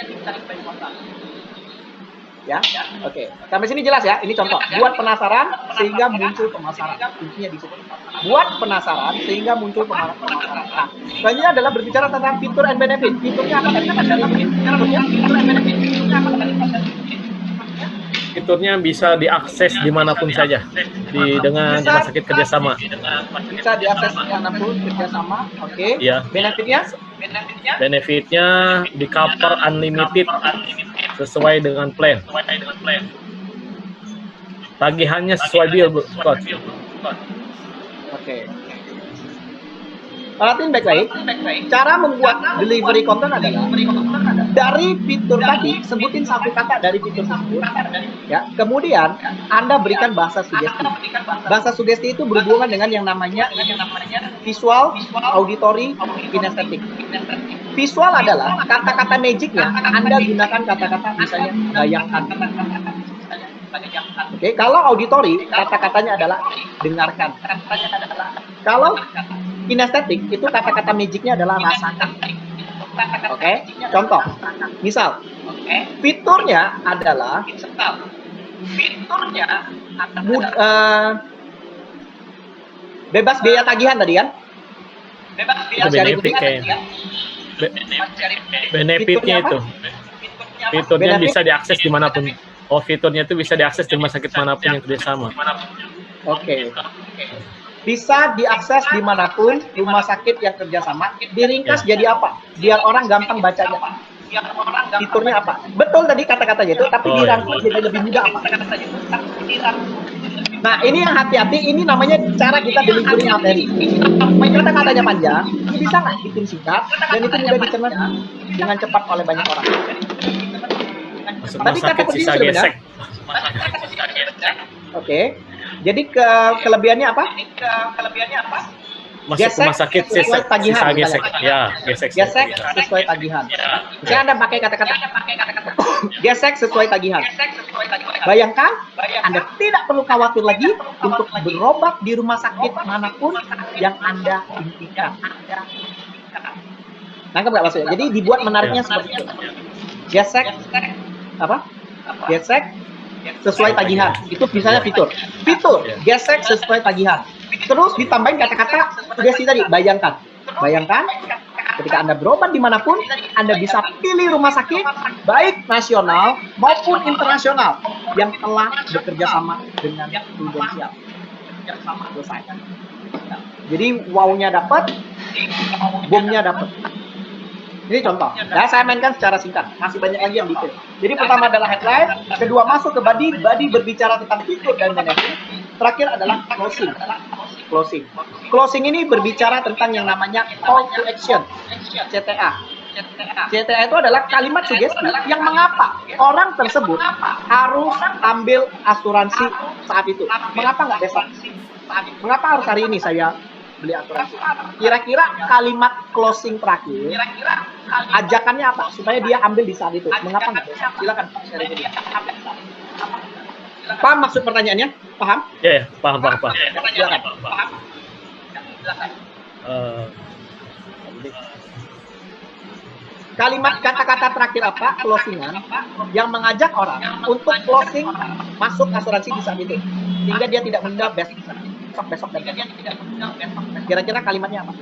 Ya, oke. Sampai sini jelas ya. Ini contoh. Buat penasaran sehingga muncul pemasaran. Intinya di situ. Buat penasaran sehingga muncul pemasaran. Nah, selanjutnya adalah berbicara tentang fitur and benefit. Fiturnya apa tadi? Fiturnya bisa diakses dimanapun saja dengan rumah sakit kerjasama. Bisa diakses dimanapun kerjasama. Oke. Ya. Benefitnya di cover unlimited sesuai dengan plan. Tagihannya sesuai bill, Coach. Oke. Perhatiin baik-baik. Cara membuat delivery content adalah dari fitur tadi, sebutin satu kata dari fitur tersebut. Ya, kemudian Anda berikan bahasa sugesti. Bahasa sugesti itu berhubungan dengan yang namanya visual, auditory, kinestetik. Visual adalah kata-kata magicnya. Anda gunakan kata-kata misalnya bayangkan. Oke, kalau auditory, kata-katanya adalah dengarkan. Kalau kinestetik, itu kata-kata magicnya adalah rasakan. Oke, contoh. Misal, fiturnya adalah bebas biaya tagihan tadi kan? Itu benefit kayaknya. Benefitnya itu. Fiturnya bisa diakses dimanapun. Oh, fiturnya itu bisa diakses di rumah sakit manapun yang kerjasama. Oke. Bisa diakses dimanapun rumah sakit yang kerjasama. Diringkas jadi apa? Biar orang gampang bacanya. Fiturnya apa? Betul tadi kata-katanya itu, tapi dirangkum jadi lebih mudah apa? Nah, ini yang hati-hati. Ini namanya cara kita delivery materi. Kata-katanya panjang, ini bisa nggak bikin singkat, dan itu mudah dicerna dengan cepat oleh banyak orang. Tadi kata kuncinya sudah benar. Oke. Jadi kelebihannya apa? Masuk rumah sakit sesuai tagihan. Gesek. Ya, gesek sesuai tagihan. Misalnya Anda pakai kata-kata gesek sesuai tagihan. Bayangkan, Anda tidak perlu khawatir lagi untuk berobat di rumah sakit manapun yang Anda impikan. Nangkep nggak maksudnya? Jadi dibuat menariknya seperti itu. Gesek gesek sesuai tagihan. Itu misalnya fitur. Gesek sesuai tagihan. Terus ditambahin kata-kata sugesti tadi. Bayangkan, ketika Anda berobat dimanapun, Anda bisa pilih rumah sakit baik nasional maupun internasional yang telah bekerja sama dengan prudensial. Selesai. Jadi wow-nya dapat, boom-nya dapat. Ini contoh. Nah, saya mainkan secara singkat. Masih banyak lagi yang detail. Jadi pertama adalah headline, kedua masuk ke body. Body berbicara tentang fitur dan benefit. Terakhir adalah closing. Closing ini berbicara tentang yang namanya call to action, CTA. CTA itu adalah kalimat sugesti yang mengapa orang tersebut harus ambil asuransi saat itu. Mengapa nggak besok? Mengapa harus hari ini saya beli asuransi? Kira-kira kalimat closing terakhir, ajakannya apa? Supaya dia ambil di saat itu. Mengapa nggak besok? Silakan Pak Syarifudin. Paham maksud pertanyaannya? Paham? Ya, paham. Silakan. Kalimat kata-kata terakhir apa? Closingan yang mengajak orang untuk closing masuk asuransi di saat itu, sehingga dia tidak menunda besok dan kira-kira kalimatnya apa?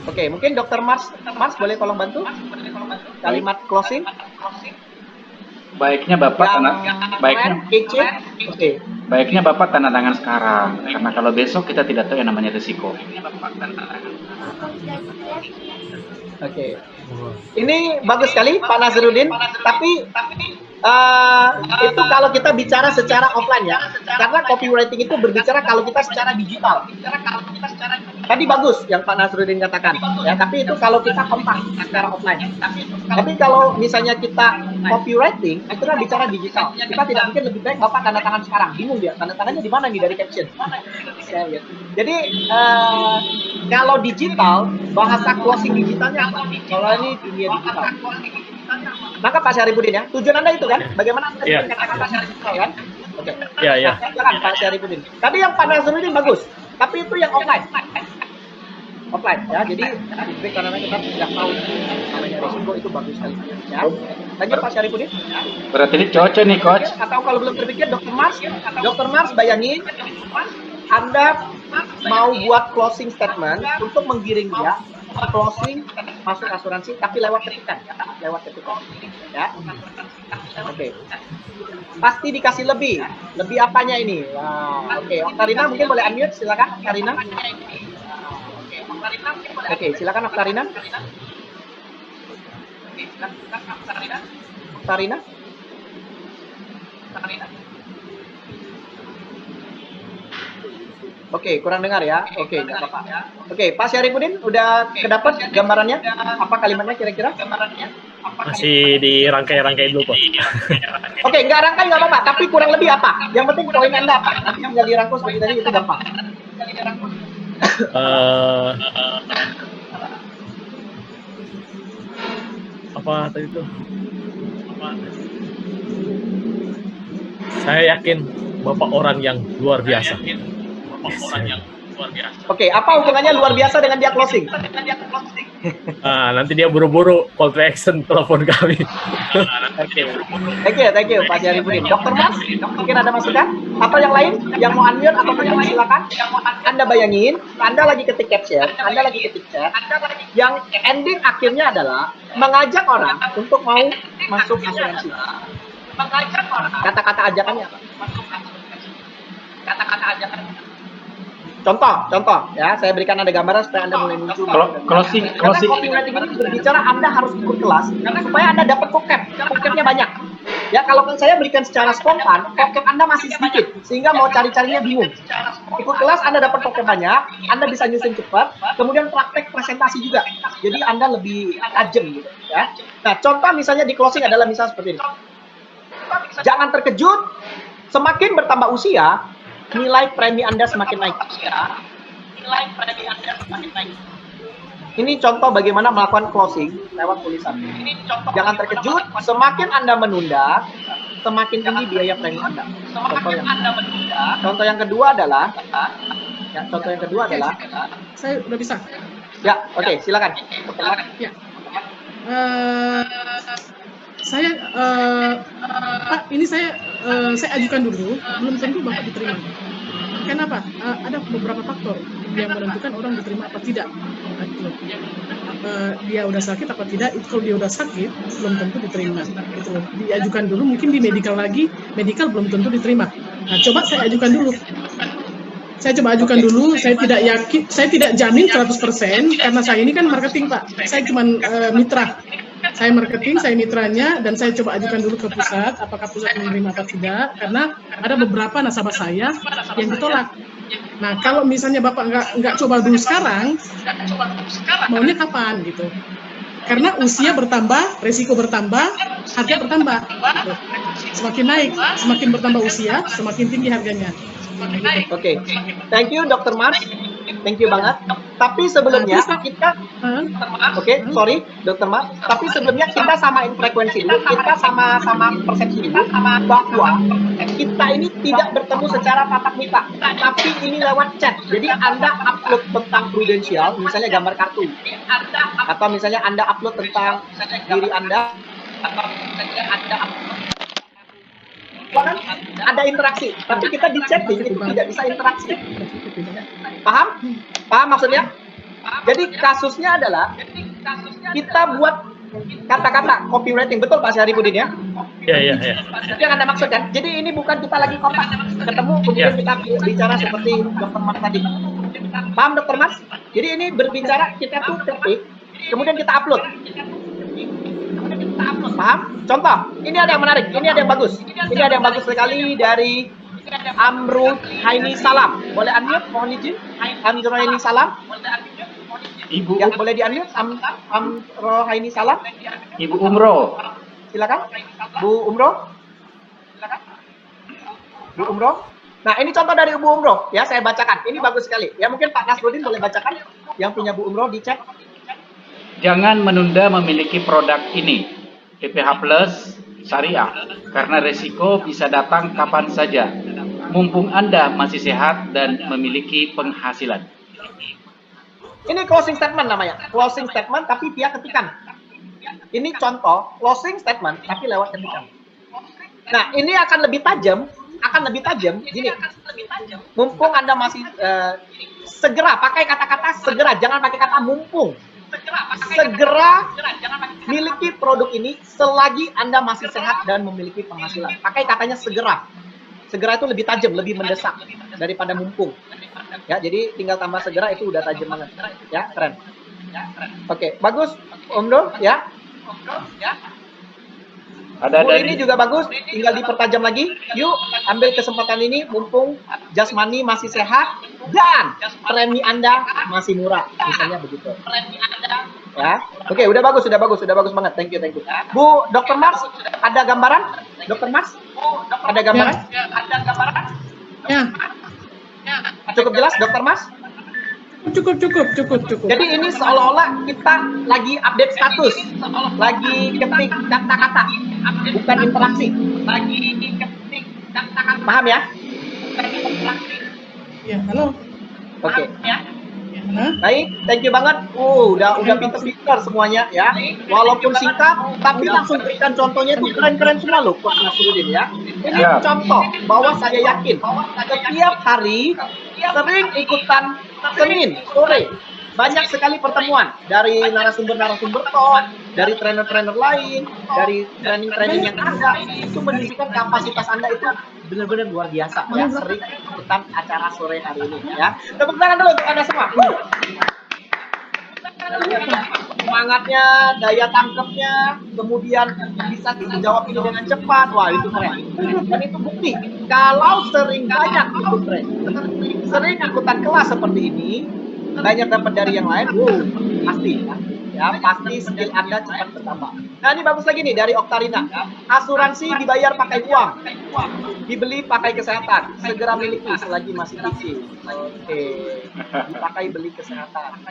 Oke, mungkin Dr. Mars boleh tolong bantu? Kalimat closing. Baiknya Bapak baiknya Bapak tanda tangan sekarang, karena kalau besok kita tidak tahu yang namanya risiko. Oke. Ini bagus sekali Pak Nazarudin, tapi itu kalau kita bicara secara offline ya, karena copywriting itu berbicara kalau kita secara digital. Tadi bagus yang Pak Nazarudin katakan, ya. Tapi itu kalau kita kontak secara offline. Tapi kalau misalnya kita copywriting, itu kan bicara digital. Kita tidak mungkin lebih baik Bapak tanda tangan sekarang. Bingung dia, tanda tangannya di mana nih dari caption? Jadi kalau digital, bahasa closing digitalnya apa? Kalau ini dunia digital. Maka Pak Syarifudin ya, tujuan Anda itu kan? Bagaimana Anda kata-kata digital kan? Oke. Iya. Silakan Pak Syarifudin. Tadi yang Pak Nazarudin bagus, tapi itu yang offline. Offline ya, jadi karena kita tidak tahu namanya risiko itu bagus sekali ya. Lanjut Pak Syarifudin. Berarti ini cocok nih Coach. Atau kalau belum terpikir Dr. Mars bayangin Anda mau buat closing statement untuk menggiring dia closing masuk asuransi tapi lewat ketikan ya. Oke. Pasti dikasih lebih apanya ini? Nah, oke. Oktarina mungkin boleh unmute, silakan Oktarina. Oke, silakan Oktarina. Oke, kurang dengar ya. Oke, nggak apa-apa. Oke, Pak Syarifudin udah kedapat gambarannya? Apa kalimatnya kira-kira? Masih dirangkai-rangkai dulu kok. Oke, nggak rangkai nggak apa-apa, tapi kurang lebih apa? Yang penting poin Anda apa? Nanti tinggal dirangkum seperti tadi, itu gampang. Apa tadi itu? Saya yakin Bapak orang yang luar biasa. Oke, apa hubungannya luar biasa dengan dia closing? Nanti dia buru-buru call to action telepon kami. Thank you Pak Syarifudin. Dr. Mas, mungkin ada masukan? Atau yang lain yang mau unmute atau yang silakan? Anda bayangin, Anda lagi ketik caption, Anda lagi ketik chat, yang ending akhirnya adalah mengajak orang untuk mau masuk asuransi. Kata-kata ajakannya apa? Contoh ya, saya berikan Anda gambaran supaya Anda mulai muncul. Closing. Karena copywriting ini berbicara Anda harus ikut kelas supaya Anda dapat vocabnya banyak. Ya, kalau saya berikan secara spontan, vocab Anda masih sedikit sehingga mau cari-carinya bingung. Ikut kelas Anda dapat vocab banyak, Anda bisa nyusun cepat, kemudian praktek presentasi juga. Jadi Anda lebih tajam gitu ya. Nah, contoh misalnya di closing adalah misal seperti ini. Jangan terkejut, semakin bertambah usia, nilai premi Anda semakin naik. Ini contoh bagaimana melakukan closing lewat tulisan. Jangan terkejut, semakin Anda menunda, semakin tinggi biaya premi Anda. Contoh yang kedua adalah Saya udah bisa. Ya, oke, silakan. Ya. Pak, ini saya ajukan dulu, belum tentu Bapak diterima. Kenapa? Ada beberapa faktor yang menentukan orang diterima apa tidak. Dia udah sakit apa tidak? Itu kalau dia udah sakit belum tentu diterima. Itu diajukan dulu, mungkin di medical belum tentu diterima. Nah, coba saya ajukan dulu. Saya tidak yakin, saya tidak jamin 100% karena saya ini kan marketing Pak. Saya cuma mitra. saya marketing, saya mitranya, dan saya coba ajukan dulu ke pusat, apakah pusat menerima apa tidak, karena ada beberapa nasabah saya yang ditolak. Nah, kalau misalnya Bapak nggak coba dulu sekarang, maunya kapan gitu? Karena usia bertambah, resiko bertambah, harga bertambah. Gitu. Semakin naik, semakin bertambah usia, semakin tinggi harganya. Oke, thank you Dr. Mars, thank you banget. Tapi sebelumnya kita, sorry Dr. Mars, tapi sebelumnya kita samain frekuensi dulu, kita sama-sama persepsi dulu bahwa kita ini tidak bertemu secara tatap muka, tapi ini lewat chat. Jadi Anda upload tentang prudensial, misalnya gambar kartu, atau misalnya Anda upload tentang diri Anda, ada interaksi, tapi kita di chatting itu tidak bisa interaksi. Paham? Paham maksudnya? Jadi kasusnya adalah kita buat kata-kata copywriting, betul Pak Syarifudin ya? Iya. Itu yang Anda maksud kan? Jadi ini bukan kita lagi kontak, ketemu kemudian kita bicara seperti Dr. Mas tadi. Paham Dr. Mas? Jadi ini berbicara kita tuh ketik, kemudian kita upload. Paham? Contoh, ini ada yang menarik, ini ada yang bagus. Ini ada yang bagus sekali dari Amrul Haini Salam. Boleh unmute, mohon izin. Amrul Haini Salam. Ibu ya, boleh di-unmute. Amrul Haini Salam. Ibu Umroh. Silakan. Bu Umroh. Bu Umroh. Nah, ini contoh dari Bu Umroh ya, saya bacakan. Ini bagus sekali. Ya, mungkin Pak Nasruddin boleh bacakan yang punya Bu Umroh di chat. Jangan menunda memiliki produk ini, PPH Plus Syariah, karena resiko bisa datang kapan saja, mumpung Anda masih sehat dan memiliki penghasilan. Ini closing statement namanya, closing statement tapi dia ketikan. Ini contoh closing statement tapi lewat ketikan. Nah, ini akan lebih tajam, gini. Mumpung Anda masih segera pakai kata-kata segera, jangan pakai kata mumpung. Segera miliki produk ini selagi Anda masih sehat dan memiliki penghasilan. Pakai katanya segera. Segera itu lebih tajam, lebih mendesak daripada mumpung. Ya, jadi tinggal tambah segera itu udah tajam banget. Ya, keren. Oke, bagus Om Do, ya. Ada Bu, ini juga bagus, tinggal dipertajam lagi. Yuk, ambil kesempatan ini mumpung jasmani masih sehat dan premi Anda masih murah, misalnya begitu. Ya, oke, udah bagus banget. Thank you. Bu, Dr. Mars, ada gambaran? Dr. Mars, ada gambaran? Ya. Cukup jelas, Dr. Mars? Cukup. Jadi ini seolah-olah kita lagi update status, lagi ketik kata-kata, bukan interaksi. Paham ya? Ya, halo. Oke. Baik, thank you banget. Udah pinter-pinter semuanya ya. Walaupun singkat, tapi langsung berikan contohnya itu keren-keren semua loh, Coach Nasruddin ya. Ini contoh bahwa saya yakin setiap hari sering ikutan Senin sore banyak sekali pertemuan dari narasumber-narasumber top, dari trainer-trainer lain, dari training-training yang ada, itu menunjukkan kapasitas Anda itu benar-benar luar biasa ya, sering ikutan acara sore hari ini ya. Tepuk tangan dulu untuk Anda semua. Semangatnya, daya tangkapnya, kemudian bisa dijawab ini dengan cepat, wah itu keren. Dan itu bukti kalau sering banyak ikut training, sering ikutan kelas seperti ini, banyak dapat dari yang lain, pasti skill Anda cepat bertambah. Nah, ini bagus lagi nih dari Oktarina. Asuransi dibayar pakai uang, dibeli pakai kesehatan, segera miliki selagi masih kecil. Oke, dipakai beli kesehatan.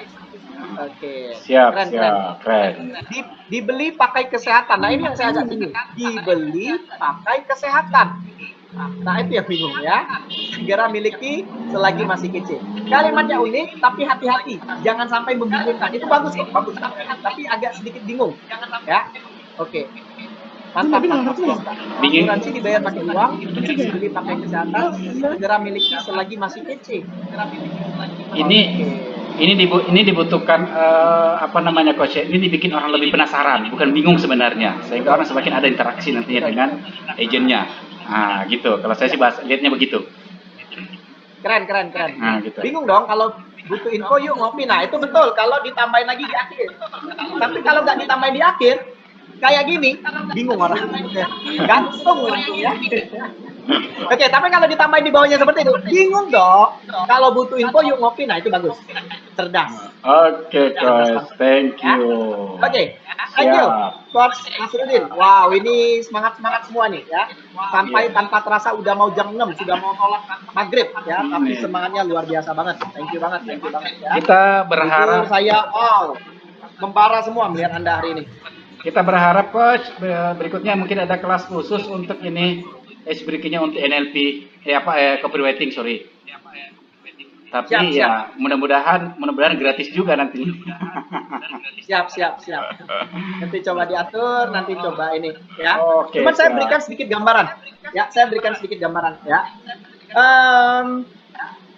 Oke, keren. Dibeli pakai kesehatan. Nah, ini yang saya agak bingung. Dibeli pakai kesehatan. Nah, itu yang bingung ya. Segera miliki selagi masih kecil. Kalimatnya unik, tapi hati-hati. Jangan sampai membingungkan. Itu bagus kok, bagus. Tapi agak sedikit bingung. Ya, oke. Mantap. Asuransi dibayar pakai uang, dibeli pakai kesehatan, segera miliki selagi masih kecil. Ini dibutuhkan Coach. Ini dibikin orang lebih penasaran, bukan bingung sebenarnya. Sehingga orang semakin ada interaksi nantinya dengan agennya. Nah, gitu. Kalau saya sih lihatnya begitu. Keren. Nah, gitu. Bingung dong kalau butuh info yuk ngopi. Nah, itu betul kalau ditambahin lagi di akhir. Tapi kalau nggak ditambahin di akhir, kayak gini, bingung orang. Gantung gitu ya. Oke, tapi kalau ditambahin di bawahnya seperti itu, bingung dong. Kalau butuh info yuk ngopi, nah itu bagus. Cerdas. Oke, Coach. Thank you. Oke, thank you, Coach Nasruddin. Wow, ini semangat-semangat semua nih ya. Sampai tanpa terasa udah mau jam 6, sudah mau sholat maghrib ya. Tapi semangatnya luar biasa banget. Thank you banget ya. Kita berharap, saya membara semua melihat Anda hari ini. kita berharap Coach berikutnya mungkin ada kelas khusus untuk ini icebreaking-nya untuk NLP, copywriting, sorry. Tapi siap. mudah-mudahan gratis juga nanti. Siap. Nanti coba diatur, nanti coba ini ya. Oke, Cuman saya berikan sedikit gambaran. Ya, ya.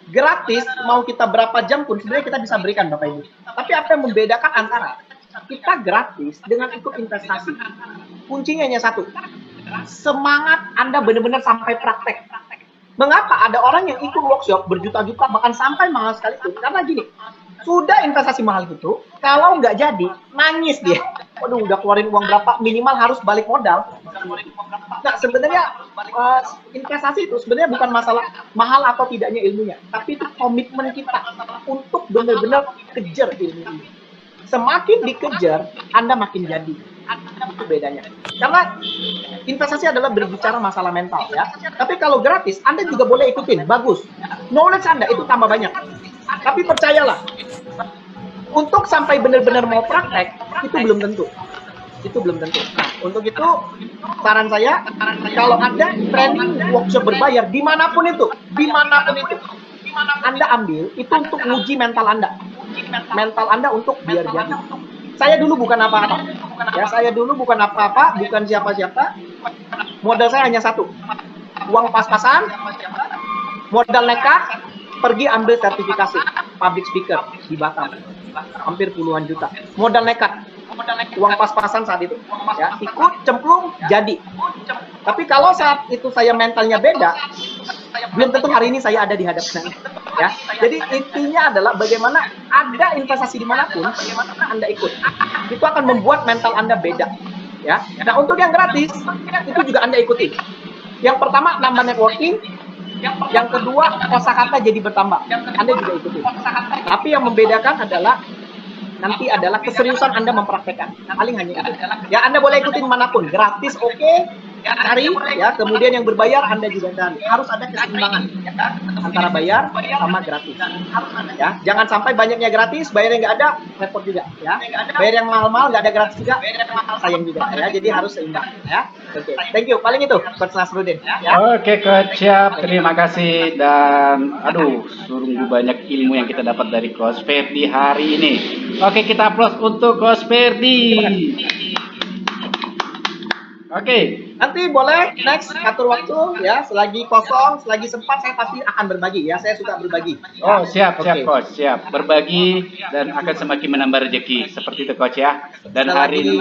Gratis mau kita berapa jam pun sebenarnya kita bisa berikan Bapak Ibu. Tapi apa yang membedakan antara kita gratis dengan ikut investasi? Kuncinya hanya satu. Semangat Anda benar-benar sampai praktek. Mengapa ada orang yang ikut workshop berjuta-juta bahkan sampai mahal sekalipun? Karena gini, sudah investasi mahal itu, kalau nggak jadi, nangis dia. Waduh, udah keluarin uang berapa, minimal harus balik modal. Nah, sebenarnya investasi itu sebenarnya bukan masalah mahal atau tidaknya ilmunya, tapi itu komitmen kita untuk benar-benar kejar ilmu ini. Semakin dikejar, Anda makin jadi. Itu bedanya. Karena investasi adalah berbicara masalah mental ya. Tapi kalau gratis, Anda juga boleh ikutin. Bagus. Knowledge Anda itu tambah banyak. Tapi percayalah, untuk sampai benar-benar mau praktek, itu belum tentu. Nah, untuk itu, saran saya, kalau ada training workshop berbayar, dimanapun itu, Anda ambil, itu untuk uji mental Anda. Mental Anda untuk biar jadi. Saya dulu bukan apa-apa. Ya, bukan siapa-siapa. Modal saya hanya satu. Uang pas-pasan, modal nekat, pergi ambil sertifikasi public speaker di Batam. Hampir puluhan juta. Modal nekat. Uang pas-pasan saat itu. Ya, ikut, cemplung, jadi. Tapi kalau saat itu saya mentalnya beda, belum tentu hari ini saya ada di hadapan ya. Jadi intinya adalah bagaimana ada investasi dimanapun Anda ikut, itu akan membuat mental Anda beda ya. Nah, untuk yang gratis itu juga Anda ikuti. Yang pertama nambah networking, yang kedua kosakata jadi bertambah, Anda juga ikuti. Tapi yang membedakan adalah nanti adalah keseriusan Anda mempraktekkan. Paling hanya itu. Ya, Anda boleh ikutin manapun, gratis oke. Cari ya, kemudian yang berbayar Anda juga cari. Harus ada keseimbangan antara bayar sama gratis. Ya, jangan sampai banyaknya gratis, bayarnya nggak ada, repot juga ya. Bayar yang mahal-mahal nggak ada gratis juga, sayang juga ya. Jadi harus seimbang ya. Oke, thank you. Paling itu Coach Nasruddin. Ya. Oke, Coach, siap. Terima kasih dan sungguh banyak ilmu yang kita dapat dari Coach Ferdi hari ini. Oke, kita applause untuk Coach Ferdi. Oke. Nanti boleh next atur waktu ya, selagi kosong, selagi sempat saya pasti akan berbagi ya. Saya suka berbagi. Oh, siap Coach, siap. Berbagi dan akan semakin menambah rezeki. Seperti itu Coach ya. Dan hari ini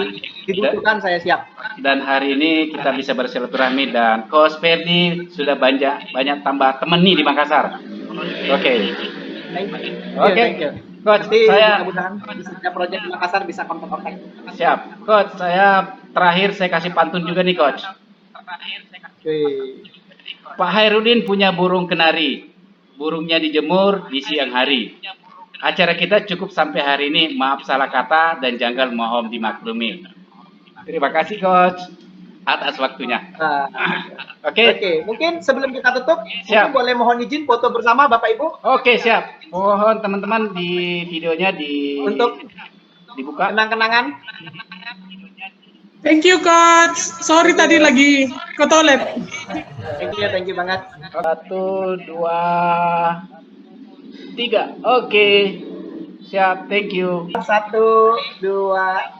dibutuhkan saya siap. Dan hari ini kita bisa bersilaturahmi dan Coach Ferdi sudah banyak tambah temen nih di Makassar. Oke. Thank you. Coach, mudah-mudahan di setiap proyek di Makassar bisa kontak-kontak. Siap. Coach, saya kasih pantun juga nih, Coach. Pak Hairudin punya burung kenari. Burungnya dijemur di siang hari. Acara kita cukup sampai hari ini. Maaf salah kata dan janggal, mohon dimaklumi. Terima kasih, Coach, atas waktunya. Oke. Mungkin sebelum kita tutup, mungkin boleh mohon izin foto bersama Bapak Ibu. Oke, siap. Mohon teman-teman di videonya untuk dibuka. Kenang-kenangan. Thank you, Coach. Sorry tadi lagi ke toilet. Thank you banget. 1, 2, 3. Oke. Siap, thank you. 1, 2,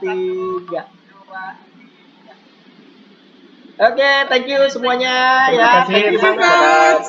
3. Oke, thank you semuanya ya. Terima kasih. Thank you, Coach.